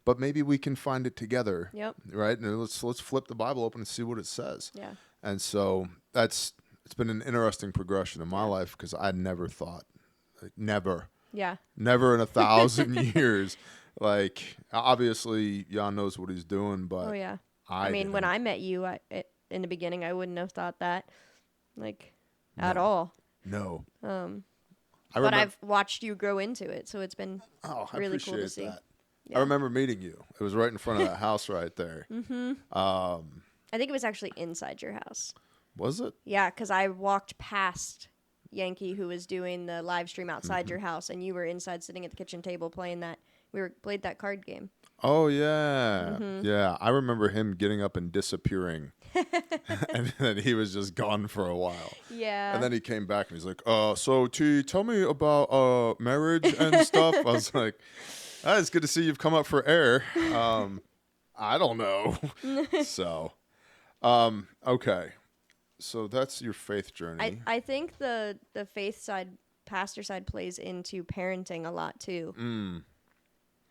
But maybe we can find it together. Yep. Right? And let's flip the Bible open and see what it says. Yeah. And so it's been an interesting progression in my life, because I never thought, never Yeah. in 1,000 years. Like, obviously, Jan knows what he's doing, but Oh yeah. I mean, when didn't. I met you, in the beginning, I wouldn't have thought that, like, at all. No. But I've watched you grow into it, so it's been I really cool to appreciate see. that. Yeah. I remember meeting you. It was right in front of that house right there. I think it was actually inside your house. Was it? Yeah, because I walked past Yankee, who was doing the live stream outside your house, and you were inside sitting at the kitchen table playing that. Played that card game. Oh, yeah. Yeah. I remember him getting up and disappearing. And then he was just gone for a while. Yeah. And then he came back and he's like, so T, tell me about marriage and stuff. I was like, it's good to see you've come up for air. I don't know. So, okay. So that's your faith journey. I think the faith side, pastor side, plays into parenting a lot too.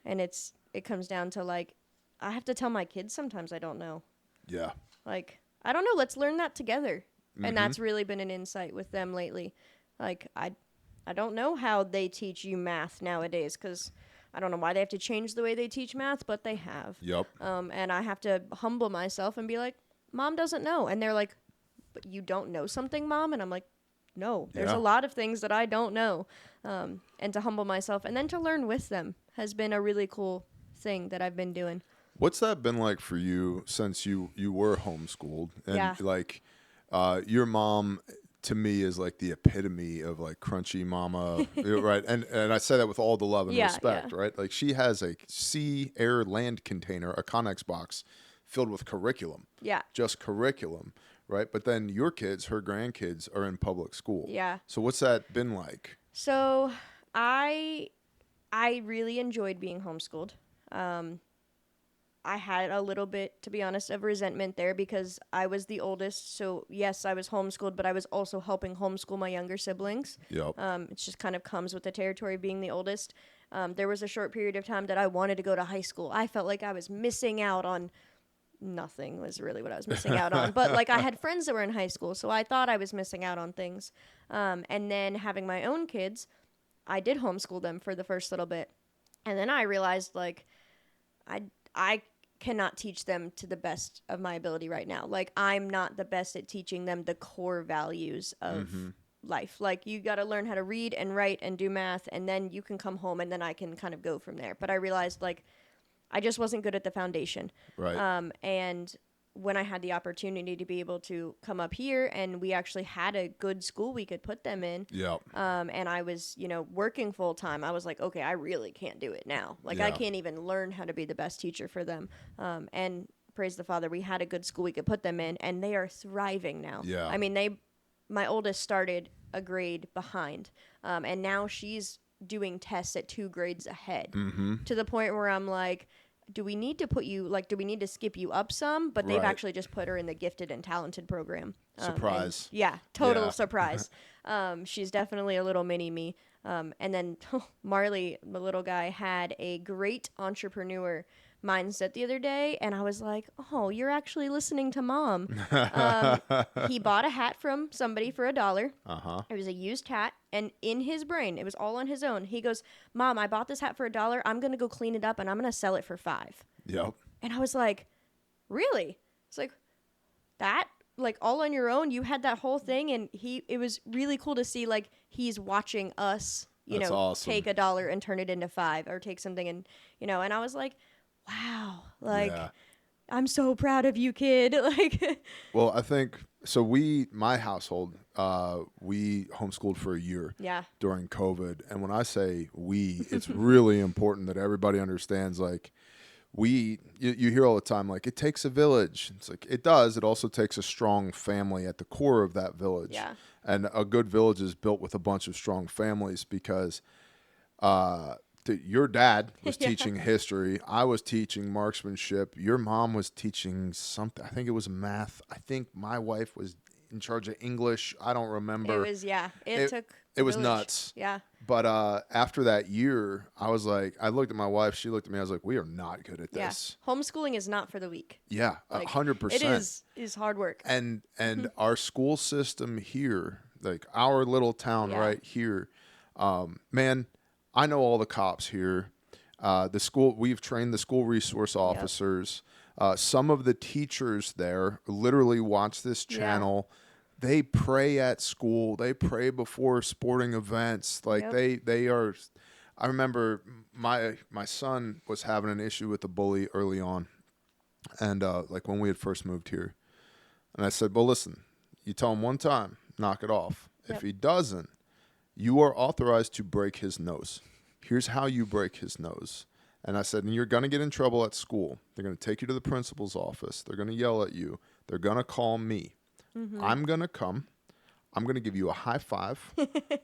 And it comes down to, like, I have to tell my kids sometimes I don't know. Yeah. Like, I don't know, let's learn that together. And that's really been an insight with them lately. Like, I don't know how they teach you math nowadays, because I don't know why they have to change the way they teach math, but they have. Yep. And I have to humble myself and be like, Mom doesn't know. And they're like, but you don't know something, Mom? And I'm like, no, there's a lot of things that I don't know. And to humble myself and then to learn with them has been a really cool thing that I've been doing. What's that been like for you since you were homeschooled? And like, your mom to me is like the epitome of like crunchy mama, right? And I say that with all the love and respect, right? Like, she has a sea, air, land container, a Connex box filled with curriculum. Yeah. Just curriculum, right? But then your kids, her grandkids, are in public school. Yeah. So what's that been like? So I really enjoyed being homeschooled. I had a little bit, to be honest, of resentment there because I was the oldest. So yes, I was homeschooled, but I was also helping homeschool my younger siblings. Yep. It just kind of comes with the territory of being the oldest. There was a short period of time that I wanted to go to high school. I felt like I was missing out on nothing was really what I was missing out on. But like, I had friends that were in high school, so I thought I was missing out on things. And then having my own kids, I did homeschool them for the first little bit. And then I realized, like, I cannot teach them to the best of my ability right now. Like, I'm not the best at teaching them the core values of life. Like, you got to learn how to read and write and do math, and then you can come home and then I can kind of go from there. But I realized, like, I just wasn't good at the foundation. Right. And when I had the opportunity to be able to come up here and we actually had a good school we could put them in. Yep. And I was, working full time. I was like, okay, I really can't do it now. Like, I can't even learn how to be the best teacher for them. And praise the Father, we had a good school we could put them in, and they are thriving now. Yeah. I mean, my oldest started a grade behind, and now she's doing tests at 2 grades ahead, Mm-hmm. to the point where I'm like, do we need to put you, like, do we need to skip you up some? But they've Right. actually just put her in the gifted and talented program. And Surprise. yeah, total Yeah. surprise. She's definitely a little mini me. And then Marley, the little guy, had a great entrepreneur mindset the other day, and I was like, oh, you're actually listening to Mom. He bought a hat from somebody for $1. Uh-huh. It was a used hat, and in his brain, it was all on his own. He goes, Mom, I bought this hat for $1. I'm going to go clean it up, and I'm going to sell it for $5. Yep. And I was like, really? It's like, that? Like, all on your own? You had that whole thing? And it was really cool to see, like, he's watching us, That's awesome. take $1 and turn it into $5, or take something and, and I was like, wow, like, Yeah. I'm so proud of you, kid. Like, Well, I think so. My household, we homeschooled for a year yeah. during COVID. And when I say we, it's really important that everybody understands, like, you hear all the time, like, it takes a village. It's like, it does. It also takes a strong family at the core of that village. Yeah. And a good village is built with a bunch of strong families because your dad was Yeah. teaching history. I was teaching marksmanship. Your mom was teaching something. I think it was math. I think my wife was in charge of English. I don't remember. It was, yeah. It took It a was village. nuts. Yeah. But after that year, I was like, I looked at my wife. She looked at me. I was like, we are not good at Yeah. this. Homeschooling is not for the weak. Yeah, Like, 100%. It is hard work. And our school system here, like our little town Yeah. right here, man, I know all the cops here. The school, we've trained the school resource officers. Some of the teachers there literally watch this channel. They pray at school. They pray before sporting events. Like they are. I remember my son was having an issue with a bully early on, and like when we had first moved here, and I said, "Well, listen, you tell him one time, knock it off. If he doesn't, you are authorized to break his nose. Here's how you break his nose." And I said, and you're going to get in trouble at school. They're going to take you to the principal's office. They're going to yell at you. They're going to call me. I'm going to come. I'm going to give you a high five.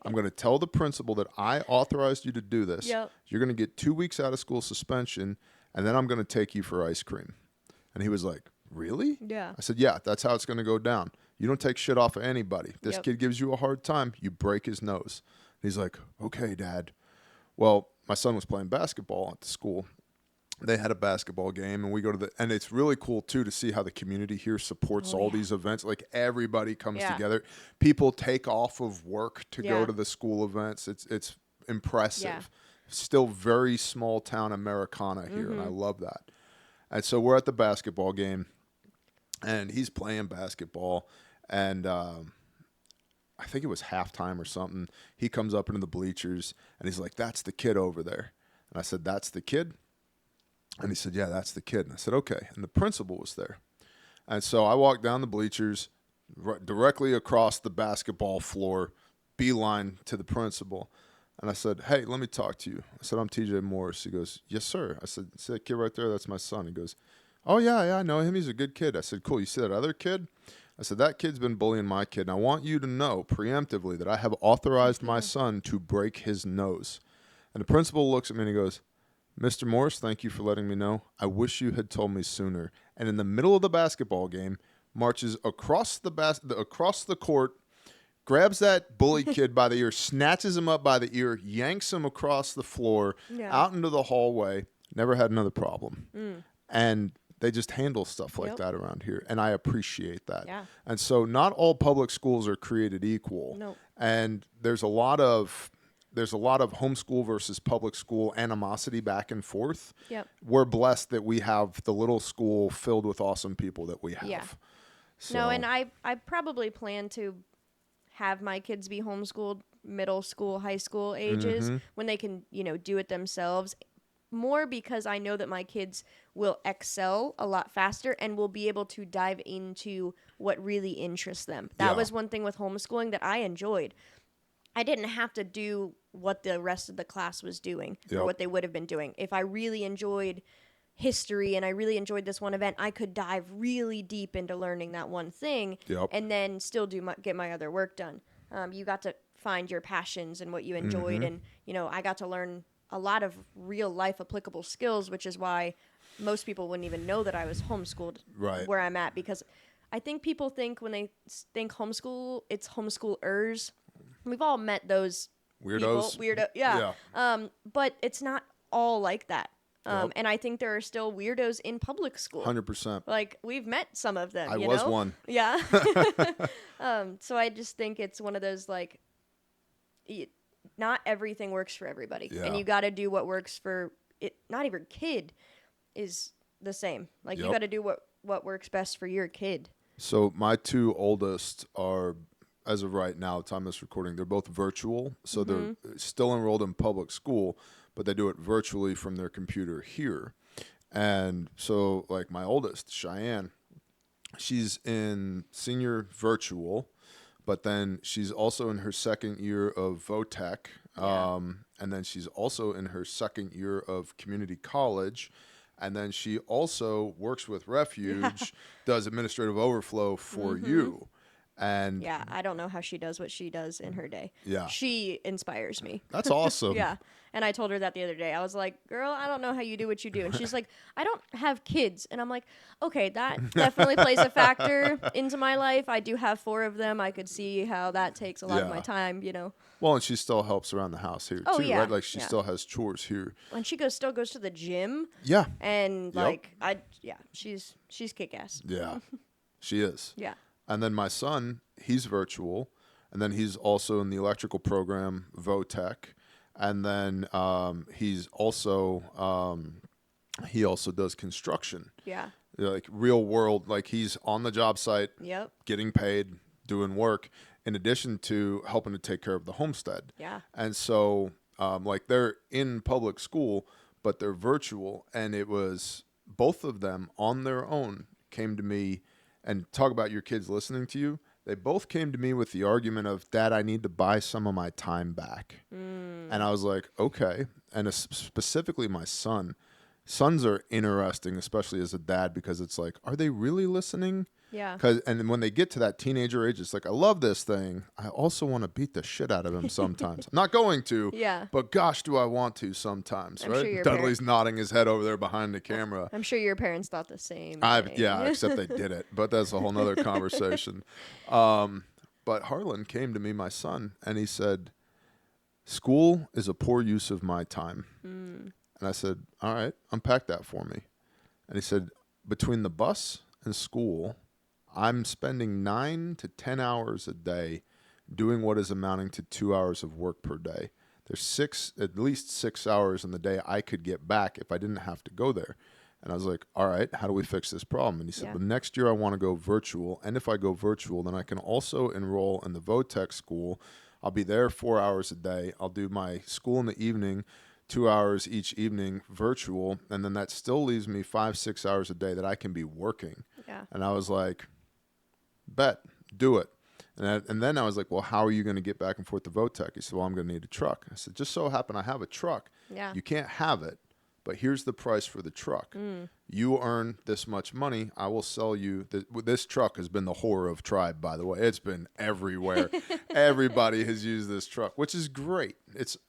I'm going to tell the principal that I authorized you to do this. Yep. You're going to get 2 weeks out of school suspension, and then I'm going to take you for ice cream. And he was like, really? Yeah. I said, yeah, that's how it's going to go down. You don't take shit off of anybody. This Yep. kid gives you a hard time, you break his nose. And he's like, okay, Dad. Well, my son was playing basketball at the school. They had a basketball game, and we go to and it's really cool too to see how the community here supports all these events. Like everybody comes together. People take off of work to go to the school events. It's impressive. Yeah. Still very small town Americana here, and I love that. And so we're at the basketball game, and he's playing basketball, and I think it was halftime or something. He comes up into the bleachers, and he's like, "That's the kid over there." And I said, "That's the kid?" And he said, "Yeah, that's the kid." And I said, "Okay." And the principal was there. And so I walked down the bleachers, directly across the basketball floor, beeline to the principal. And I said, "Hey, let me talk to you." I said, "I'm TJ Morris." He goes, "Yes, sir." I said, "See that kid right there? That's my son." He goes, "Oh, yeah, I know him. He's a good kid." I said, "Cool. You see that other kid?" I said, "That kid's been bullying my kid. And I want you to know preemptively that I have authorized my son to break his nose." And the principal looks at me and he goes, "Mr. Morris, thank you for letting me know. I wish you had told me sooner." And in the middle of the basketball game, marches across the court, grabs that bully kid by the ear, snatches him up by the ear, yanks him across the floor, out into the hallway. Never had another problem. And they just handle stuff like that around here, and I appreciate that. Yeah. And so not all public schools are created equal. No. And there's a lot of homeschool versus public school animosity back and forth. Yep. We're blessed that we have the little school filled with awesome people that we have. Yeah. So, No, and I probably plan to have my kids be homeschooled middle school, high school ages when they can, do it themselves. More because I know that my kids will excel a lot faster and will be able to dive into what really interests them. That was one thing with homeschooling that I enjoyed. I didn't have to do what the rest of the class was doing or what they would have been doing. If I really enjoyed history and I really enjoyed this one event, I could dive really deep into learning that one thing and then still get my other work done. You got to find your passions and what you enjoyed. And, you know, I got to learn a lot of real life applicable skills, which is why most people wouldn't even know that I was homeschooled where I'm at, because I think people think when they think homeschool, it's homeschoolers. We've all met those weirdos. Yeah. But it's not all like that. And I think there are still weirdos in public school. 100%. Like, we've met some of them. I was one. Yeah. So I just think it's one of those, like, not everything works for everybody. Yeah. And you got to do what works for it. Not every kid is the same. Like, you got to do what works best for your kid. So my two oldest are, as of right now, time of this recording, they're both virtual. So they're still enrolled in public school, but they do it virtually from their computer here. And so, like, my oldest, Cheyenne, she's in senior virtual, but then she's also in her second year of VOTEC. And then she's also in her second year of community college. And then she also works with Refuge, does administrative overflow for you. And yeah, I don't know how she does what she does in her day. Yeah. She inspires me. That's awesome. Yeah. And I told her that the other day. I was like, girl, I don't know how you do what you do. And she's like, I don't have kids. And I'm like, okay, that definitely plays a factor into my life. I do have 4 of them. I could see how that takes a lot of my time, you know. Well, and she still helps around the house here, too, right? Like, she still has chores here. And she still goes to the gym. Yeah. And, like, she's kick-ass. Yeah, she is. Yeah. And then my son, he's virtual. And then he's also in the electrical program, VOTEC. And then he also does construction. Yeah. Like, real world, like, he's on the job site, getting paid, doing work, in addition to helping to take care of the homestead. Yeah. And so, like, they're in public school, but they're virtual. And it was both of them on their own came to me, and talk about your kids listening to you. They both came to me with the argument of, Dad, I need to buy some of my time back. And I was like, okay. And specifically my son. Sons are interesting, especially as a dad, because it's like, are they really listening? Yeah. And when they get to that teenager age, it's like, I love this thing. I also want to beat the shit out of him sometimes. I'm not going to. Yeah. But gosh, do I want to sometimes, I'm right? sure Dudley's nodding his head over there behind the camera. I'm sure your parents thought the same. Yeah, except they did it. But that's a whole nother conversation. But Harlan came to me, my son, and he said, school is a poor use of my time. And I said, all right, unpack that for me. And he said, between the bus and school, I'm spending 9 to 10 hours a day doing what is amounting to 2 hours of work per day. There's at least 6 hours in the day I could get back if I didn't have to go there. And I was like, all right, how do we fix this problem? And he said, well, next year I want to go virtual. And if I go virtual, then I can also enroll in the VOTEC school. I'll be there 4 hours a day. I'll do my school in the evening, 2 hours each evening virtual. And then that still leaves me 5-6 hours a day that I can be working. Yeah. And I was like, bet, do it. And then I was like, well, how are you going to get back and forth to VOTEC? He said, well, I'm going to need a truck. I said, just so happen I have a truck. Yeah. You can't have it, but here's the price for the truck. You earn this much money. I will sell you. This truck has been the horror of Tribe, by the way. It's been everywhere. Everybody has used this truck, which is great.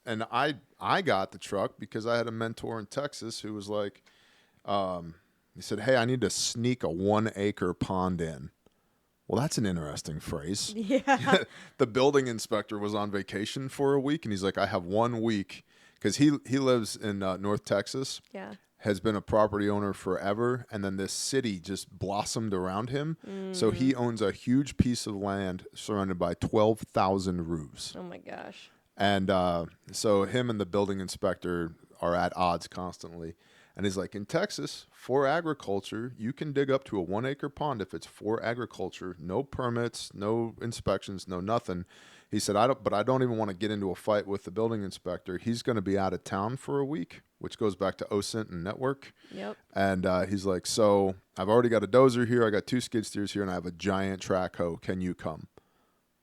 And I got the truck because I had a mentor in Texas who was like, he said, hey, I need to sneak a 1-acre pond in. Well, that's an interesting phrase. Yeah. The building inspector was on vacation for a week, and he's like, I have 1 week, because he lives in North Texas. Yeah. Has been a property owner forever, and then this city just blossomed around him. So he owns a huge piece of land surrounded by 12,000 roofs. Oh, my gosh. And so him and the building inspector are at odds constantly. And he's like, in Texas, for agriculture, you can dig up to a 1-acre pond if it's for agriculture, no permits, no inspections, no nothing. He said, I don't even want to get into a fight with the building inspector. He's going to be out of town for a week, which goes back to OSINT and network. Yep. And he's like, so I've already got a dozer here. I got 2 skid steers here, and I have a giant track hoe. Can you come?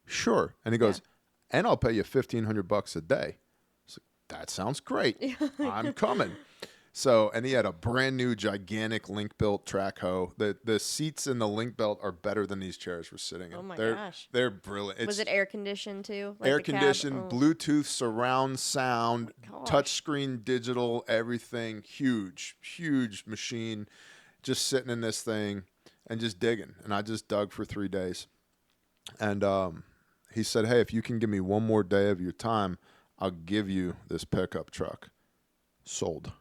Sure. And he goes, and I'll pay you $1,500 a day. I was like, that sounds great. I'm coming. So, and he had a brand new gigantic link built track hoe. The seats in the link belt are better than these chairs we're sitting in. Oh my they're, gosh. They're brilliant. Was it air conditioned too? Like air the cab? conditioned, Oh, Bluetooth surround sound, gosh. touchscreen digital, everything. Huge machine. Just sitting in this thing and just digging. And I just dug for 3 days. And he said, hey, if you can give me one more day of your time, I'll give you this pickup truck. Sold.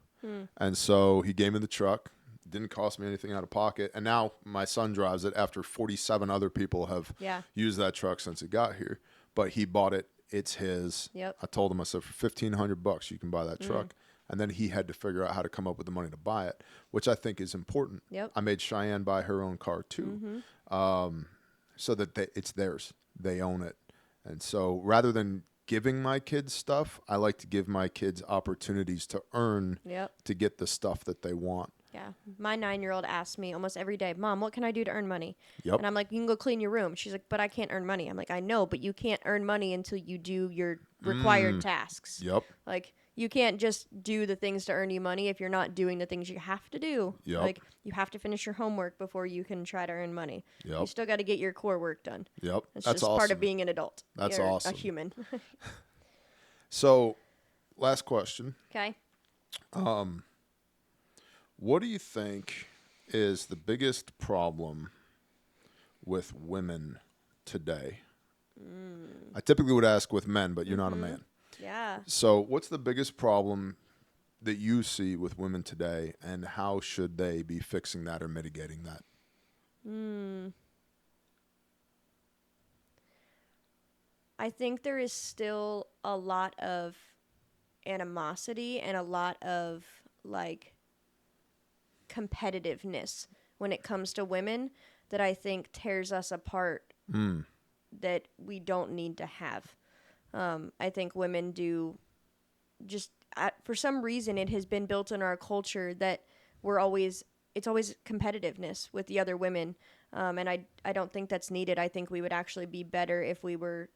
And so he gave me the truck. Didn't cost me anything out of pocket. And now my son drives it after 47 other people have used that truck since it got here. But he bought it. It's his. Yep. I told him, I said, for $1,500 you can buy that truck. And then he had to figure out how to come up with the money to buy it, which I think is important. Yep. I made Cheyenne buy her own car too, so that it's theirs. They own it. And so rather than giving my kids stuff, I like to give my kids opportunities to earn to get the stuff that they want. Yeah. My 9-year-old asks me almost every day, Mom, what can I do to earn money? Yep. And I'm like, you can go clean your room. She's like, but I can't earn money. I'm like, I know, but you can't earn money until you do your required tasks. Yep. Like, you can't just do the things to earn you money if you're not doing the things you have to do. Yep. Like, you have to finish your homework before you can try to earn money. Yep. You still got to get your core work done. Yep. It's That's just awesome. part of being an adult. That's You're awesome. a human. So, last question. Okay. What do you think is the biggest problem with women today? I typically would ask with men, but you're not a man. Yeah. So what's the biggest problem that you see with women today, and how should they be fixing that or mitigating that? I think there is still a lot of animosity and a lot of like competitiveness when it comes to women that I think tears us apart that we don't need to have. I think women do just for some reason it has been built in our culture that it's always competitiveness with the other women. And I don't think that's needed. I think we would actually be better if we were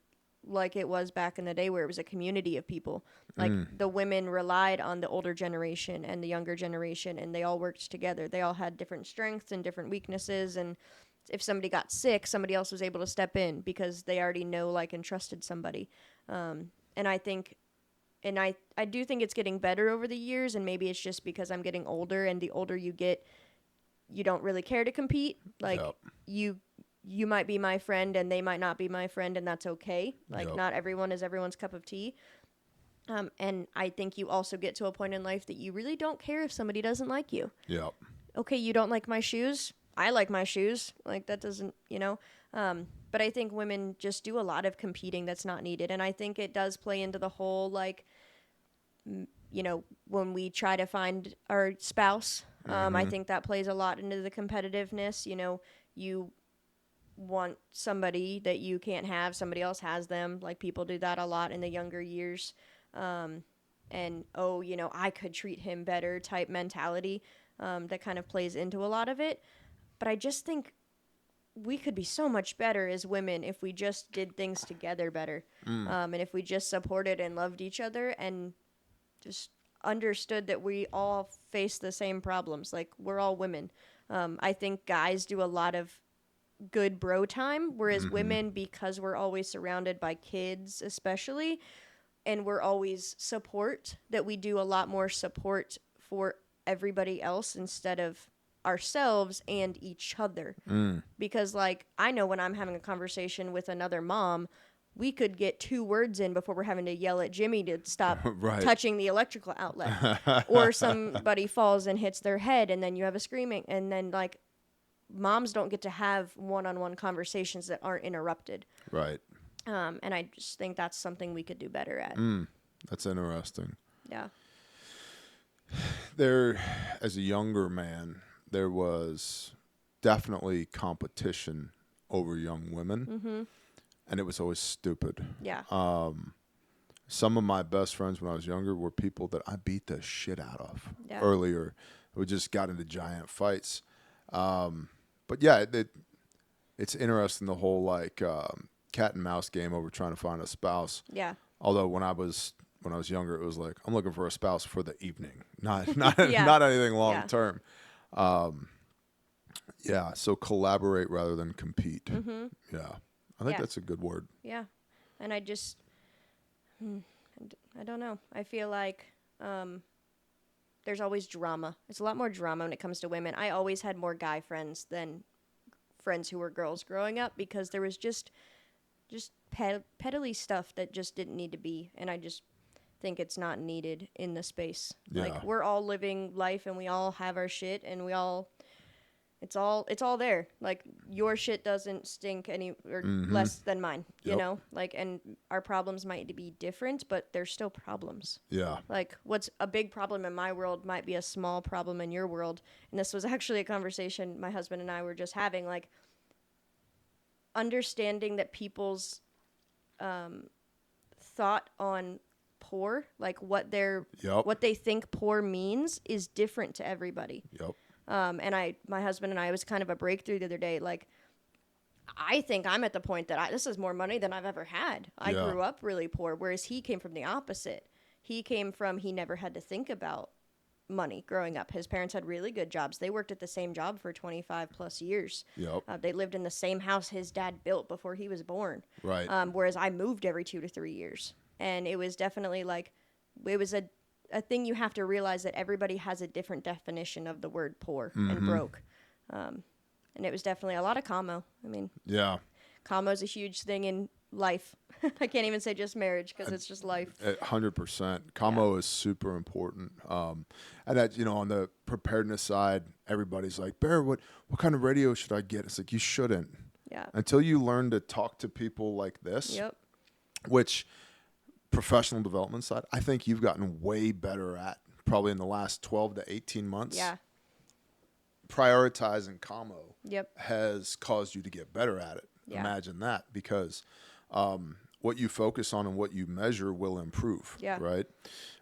like it was back in the day where it was a community of people. Like the women relied on the older generation and the younger generation, and they all worked together. They all had different strengths and different weaknesses, and if somebody got sick, somebody else was able to step in because they already know, like, and trusted somebody. And I think, and I do think it's getting better over the years, and maybe it's just because I'm getting older, and the older you get, you don't really care to compete. Like, you might be my friend and they might not be my friend, and that's okay. Like, not everyone is everyone's cup of tea. And I think you also get to a point in life that you really don't care if somebody doesn't like you. Yep. Okay, you don't like my shoes. I like my shoes. Like, that doesn't, but I think women just do a lot of competing that's not needed. And I think it does play into the whole, like, when we try to find our spouse, I think that plays a lot into the competitiveness. You want somebody that you can't have, somebody else has them. Like, people do that a lot in the younger years. And, I could treat him better type mentality that kind of plays into a lot of it. But I just think we could be so much better as women if we just did things together better. And if we just supported and loved each other and just understood that we all face the same problems. Like, we're all women. I think guys do a lot of good bro time, whereas women, because we're always surrounded by kids especially, and we're always support, that we do a lot more support for everybody else instead of ourselves and each other. Because, like, I know when I'm having a conversation with another mom, we could get 2 words in before we're having to yell at Jimmy to stop touching the electrical outlet. Or somebody falls and hits their head, and then you have a screaming. And then, like, moms don't get to have one-on-one conversations that aren't interrupted. Right. And I just think that's something we could do better at. That's interesting. Yeah. There, as a younger man, there was definitely competition over young women, and it was always stupid. Yeah. Some of my best friends when I was younger were people that I beat the shit out of earlier. We just got into giant fights. But yeah, it's interesting, the whole, like, cat and mouse game over trying to find a spouse. Yeah. Although when I was when I was younger, it was like, I'm looking for a spouse for the evening, not Yeah. not anything long Yeah. term. Yeah, so collaborate rather than compete. Mm-hmm. Yeah, I think Yeah. that's a good word. Yeah. And I just, I don't know. I feel like there's always drama. It's a lot more drama when it comes to women. I always had more guy friends than friends who were girls growing up because there was just pettily stuff that just didn't need to be. And I just think it's not needed in the space. Yeah. Like, we're all living life and we all have our shit and we all... It's all there. Like, your shit doesn't stink any or less than mine, you Yep. know? Like, and our problems might be different, but they're still problems. Yeah. Like, what's a big problem in my world might be a small problem in your world. And this was actually a conversation my husband and I were just having, like, understanding that people's thought on poor, like what they think poor means is different to everybody. Yep. And my husband and I, it was kind of a breakthrough the other day. Like, I think I'm at the point that this is more money than I've ever had. I Yeah. grew up really poor, whereas he came from the opposite. He never had to think about money growing up. His parents had really good jobs. They worked at the same job for 25 plus years. Yep. They lived in the same house his dad built before he was born. Right. Whereas I moved every 2 to 3 years. And it was definitely like, it was a thing you have to realize that everybody has a different definition of the word poor and broke. And it was definitely a lot of commo. I mean, Yeah. commo's a huge thing in life. I can't even say just marriage because it's just life. 100%. Commo is super important. And that, on the preparedness side, everybody's like, Bear, what kind of radio should I get? It's like, you shouldn't. Yeah. Until you learn to talk to people like this, Yep. which professional development side, I think you've gotten way better at probably in the last 12 to 18 months. Yeah. Prioritizing commo Yep. has caused you to get better at it. Yeah. Imagine that, because what you focus on and what you measure will improve. Yeah. Right.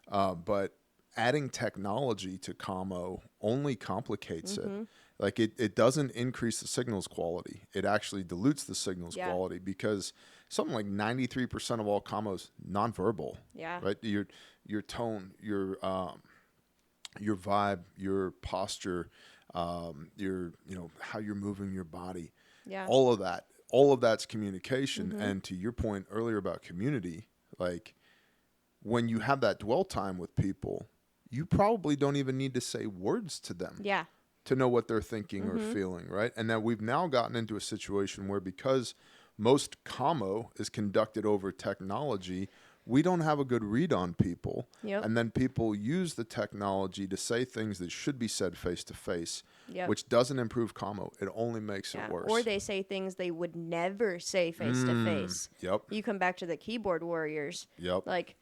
But adding technology to commo only complicates it. Like, it doesn't increase the signal's quality. It actually dilutes the signal's Yeah. quality, because something like 93% of all commos nonverbal. Yeah. Right. Your tone, your vibe, your posture, your how you're moving your body. Yeah. All of that's communication. And to your point earlier about community, like, when you have that dwell time with people, you probably don't even need to say words to them Yeah. to know what they're thinking or feeling, right? And then we've now gotten into a situation where, because most commo is conducted over technology, we don't have a good read on people. Yep. And then people use the technology to say things that should be said face to face, Yep. which doesn't improve commo. It only makes Yeah. it worse. Or they say things they would never say face to face. Yep. You come back to the keyboard warriors. Yep. Like,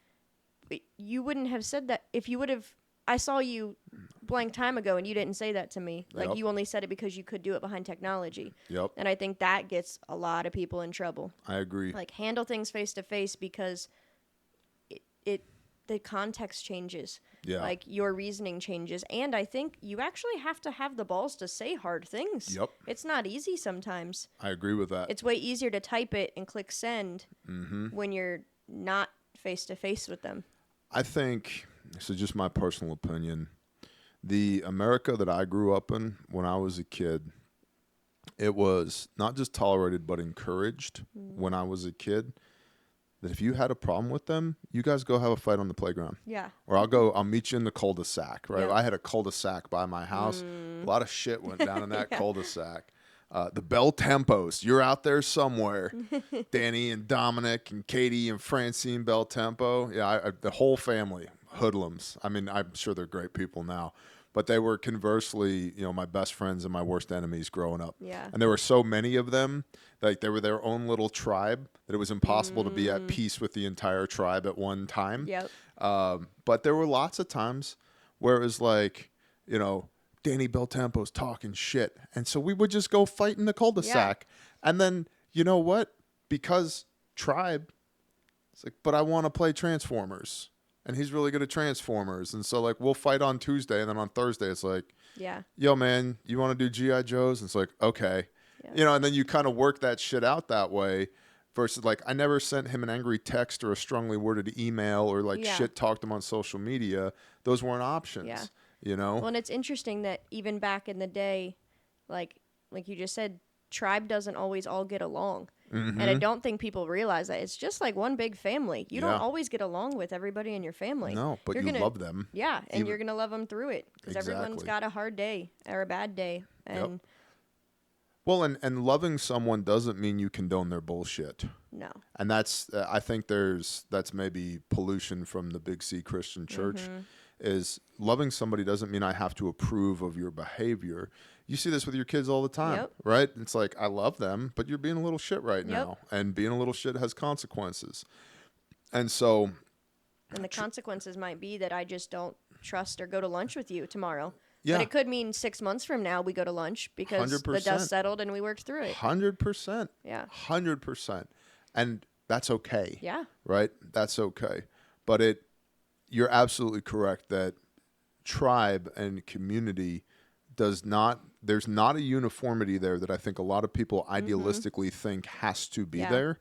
you wouldn't have said that if you would have. I saw you blank time ago and you didn't say that to me. Like, Yep. you only said it because you could do it behind technology. Yep. And I think that gets a lot of people in trouble. I agree. Like, handle things face to face, because the context changes. Yeah. Like, your reasoning changes. And I think you actually have to have the balls to say hard things. Yep. It's not easy sometimes. I agree with that. It's way easier to type it and click send when you're not face to face with them. I think, this is just my personal opinion, the America that I grew up in when I was a kid, it was not just tolerated but encouraged when I was a kid, that if you had a problem with them, you guys go have a fight on the playground. Yeah. Or I'll meet you in the cul-de-sac, right? Yep. I had a cul-de-sac by my house. A lot of shit went down in that cul-de-sac. The Bell Tempos, you're out there somewhere. Danny and Dominic and Katie and Francine Bell Tempo. Yeah, the whole family, hoodlums. I mean, I'm sure they're great people now. But they were conversely, my best friends and my worst enemies growing up. Yeah. And there were so many of them, like they were their own little tribe, that it was impossible to be at peace with the entire tribe at one time. Yep. But there were lots of times where it was like, Danny Beltempo's talking shit. And so we would just go fight in the cul-de-sac. Yeah. And then, you know what? Because tribe, it's like, but I want to play Transformers. And he's really good at Transformers. And so, like, we'll fight on Tuesday. And then on Thursday, it's like, yeah, yo, man, you want to do G.I. Joes? And it's like, okay. Yeah. And then you kind of work that shit out that way. versus like I never sent him an angry text or a strongly worded email or like Yeah. shit talked him on social media. Those weren't options. Yeah. You know? Well, and it's interesting that even back in the day, like you just said, tribe doesn't always all get along. And I don't think people realize that. It's just like one big family. You don't Yeah. always get along with everybody in your family. No, but You're you gonna, love them. Yeah, and Even- you're going to love them through it because everyone's Exactly. got a hard day or a bad day. And Well, and loving someone doesn't mean you condone their bullshit. no. And that's I think that's maybe pollution from the Big C Christian Church. Is loving somebody doesn't mean I have to approve of your behavior. You see this with your kids all the time, Yep. right? It's like I love them, but you're being a little shit right Yep. now, and being a little shit has consequences. And so, And the consequences might be that I just don't trust or go to lunch with you tomorrow. yeah, But it could mean 6 months from now we go to lunch because the 100%. dust settled and we worked through it. 100%, Yeah. 100%, and that's okay. Yeah. Right? That's okay. But you're absolutely correct that tribe and community there's not a uniformity there that I think a lot of people idealistically think has to be Yeah. there.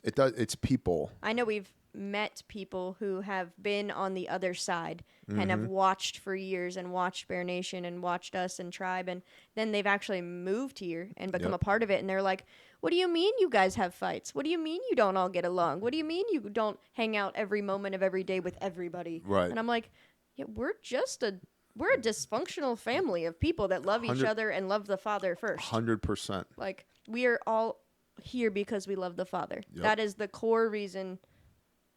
It's people. I know we've met people who have been on the other side and have watched for years and watched Bear Nation and watched us and Tribe, and then they've actually moved here and become Yep. a part of it, and they're like, what do you mean you guys have fights? What do you mean you don't all get along? What do you mean you don't hang out every moment of every day with everybody? Right. And I'm like, yeah, we're a dysfunctional family of people that love each 100 other and love the Father first. 100%. Like, we are all here because we love the Father. Yep. That is the core reason,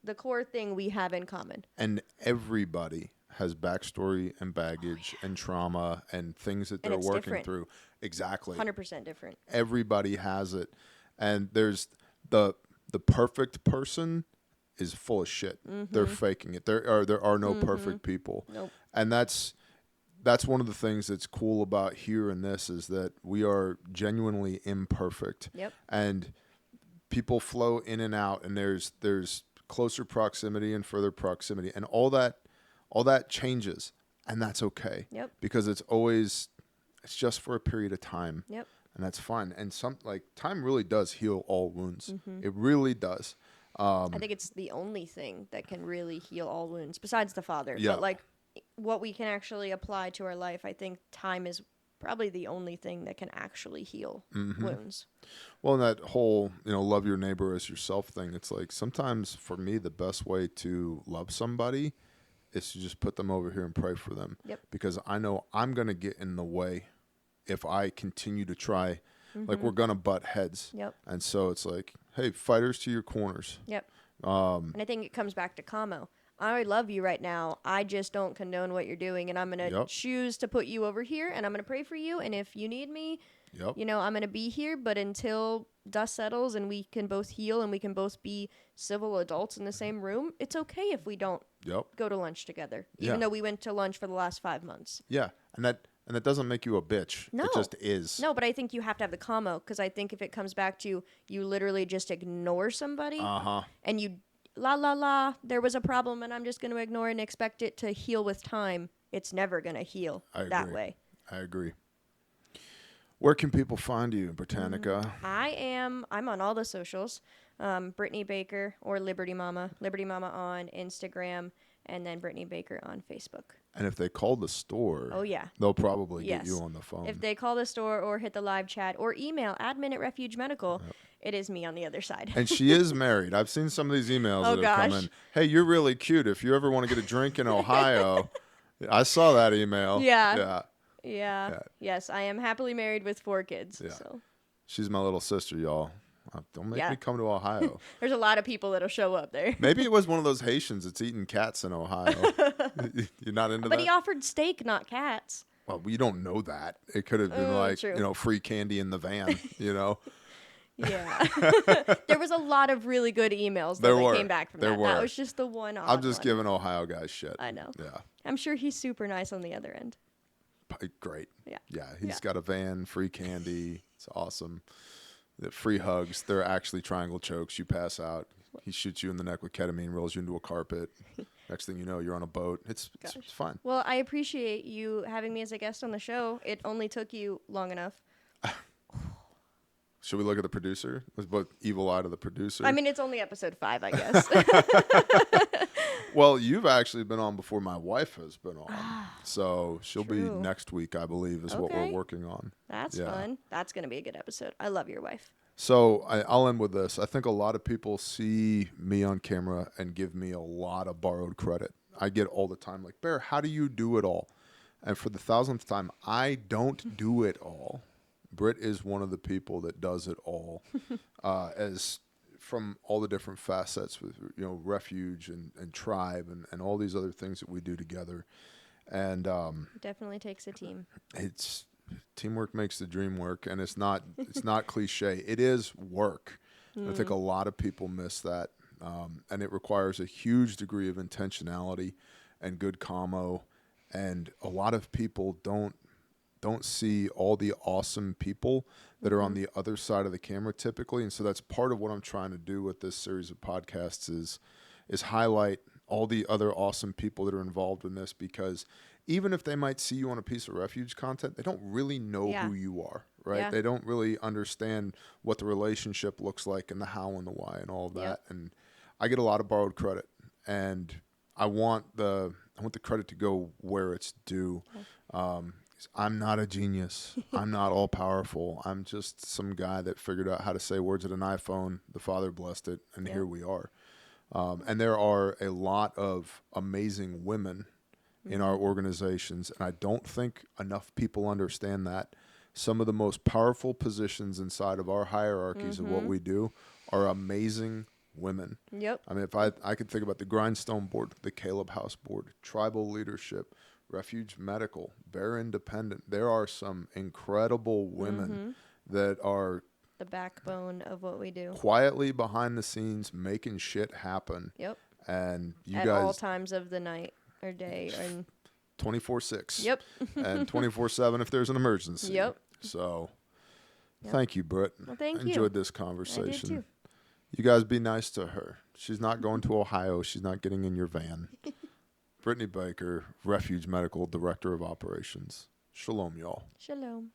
the core thing we have in common. And everybody has backstory and baggage and trauma and things that And they're it's working different. through. Exactly. 100% different. Everybody has it. And there's the perfect person is full of shit. They're faking it. There are no perfect people. Nope. And that's one of the things that's cool about here in this is that we are genuinely imperfect. Yep. And people flow in and out, and there's closer proximity and further proximity, and all that changes, and that's okay. Yep. Because it's just for a period of time. Yep. And that's fine. And time really does heal all wounds. It really does. I think it's the only thing that can really heal all wounds besides the Father. Yeah. But like what we can actually apply to our life, I think time is probably the only thing that can actually heal wounds. Well, and that whole, love your neighbor as yourself thing, it's like sometimes for me, the best way to love somebody is to just put them over here and pray for them. Yep. Because I know I'm going to get in the way if I continue to try. Like, we're going to butt heads. Yep. And so it's like, hey, fighters to your corners. Yep. And I think it comes back to Kamo. I love you right now. I just don't condone what you're doing, and I'm going to Yep. choose to put you over here, and I'm going to pray for you, and if you need me, Yep. I'm going to be here, but until dust settles and we can both heal and we can both be civil adults in the same room, it's okay if we don't Yep. go to lunch together, Yeah. even though we went to lunch for the last 5 months. Yeah. And that doesn't make you a bitch. No. It just is. No, but I think you have to have the commo, because I think if it comes back to you literally just ignore somebody Uh-huh. and you there was a problem and I'm just going to ignore it and expect it to heal with time, it's never going to heal I that agree. way. I agree. Where can people find you, Britannica? I'm on all the socials, Brittany Baker or Liberty Mama on Instagram, and then Brittany Baker on Facebook. And if they call the store, Oh, yeah. they'll probably Yes. get you on the phone. If they call the store or hit the live chat or email admin@Refuge Medical, it is me on the other side. And she is married. I've seen some of these emails Oh, that have come gosh. in. Hey, you're really cute. If you ever want to get a drink in Ohio, I saw that email. Yeah. Yeah. Yeah. Yes, I am happily married with 4 kids. Yeah. So She's my little sister, y'all. Don't make Yeah. me come to Ohio. there's a lot of people that'll show up there. Maybe it was one of those Haitians that's eating cats in Ohio. You're not into But that? he offered steak, not cats. Well, we don't know that. It could have been like, true. free candy in the van, Yeah. There was a lot of really good emails There that were. came back from There that. were. That was just the one odd I'm just one. giving Ohio guys shit. I know. Yeah. I'm sure he's super nice on the other end. Great. Yeah. Yeah. He's Yeah. got a van, free candy. It's awesome. The free hugs. They're actually triangle chokes. You pass out. He shoots you in the neck with ketamine, rolls you into a carpet. Next thing you know, you're on a boat. It's fun. Well, I appreciate you having me as a guest on the show. It only took you long enough. Should we look at the producer? Let's put evil eye to the producer. I mean, it's only episode 5, I guess. Well, you've actually been on before my wife has been on. So she'll be True. next week, I believe, is what we're working on. That's Yeah. fun. That's going to be a good episode. I love your wife. So I'll end with this. I think a lot of people see me on camera and give me a lot of borrowed credit. I get all the time, like, Bear, how do you do it all? And for the 1,000th time, I don't do it all. Britt is one of the people that does it all, as from all the different facets with, Refuge and Tribe and all these other things that we do together. And Definitely takes a team. it's teamwork makes the dream work, and it's not cliche. It is work. I think a lot of people miss that, and it requires a huge degree of intentionality and good commo. And a lot of people don't see all the awesome people that are on the other side of the camera typically. And so that's part of what I'm trying to do with this series of podcasts is highlight all the other awesome people that are involved in this, because even if they might see you on a piece of Refuge content, they don't really know who you are, right? Yeah. They don't really understand what the relationship looks like and the how and the why and all of that. Yep. And I get a lot of borrowed credit, and I want the credit to go where it's due. I'm not a genius. I'm not all powerful. I'm just some guy that figured out how to say words at an iPhone. The Father blessed it, and here we are. And there are a lot of amazing women in our organizations, and I don't think enough people understand that. Some of the most powerful positions inside of our hierarchies of what we do are amazing women. Yep. I mean, if I could think about the Grindstone Board, the Caleb House Board, Tribal Leadership, Refuge Medical, Bear Independent, there are some incredible women that are The backbone of what we do. quietly behind the scenes making shit happen. Yep. And you At all guys, times of the night or day. And 24/6. Yep. And 24/7 if there's an emergency. Yep. So, thank you, Britt. Well, thank I you. enjoyed this I conversation. did too. You guys be nice to her. She's not going to Ohio. She's not getting in your van. Brittany Baker, Refuge Medical Director of Operations. Shalom, y'all. Shalom.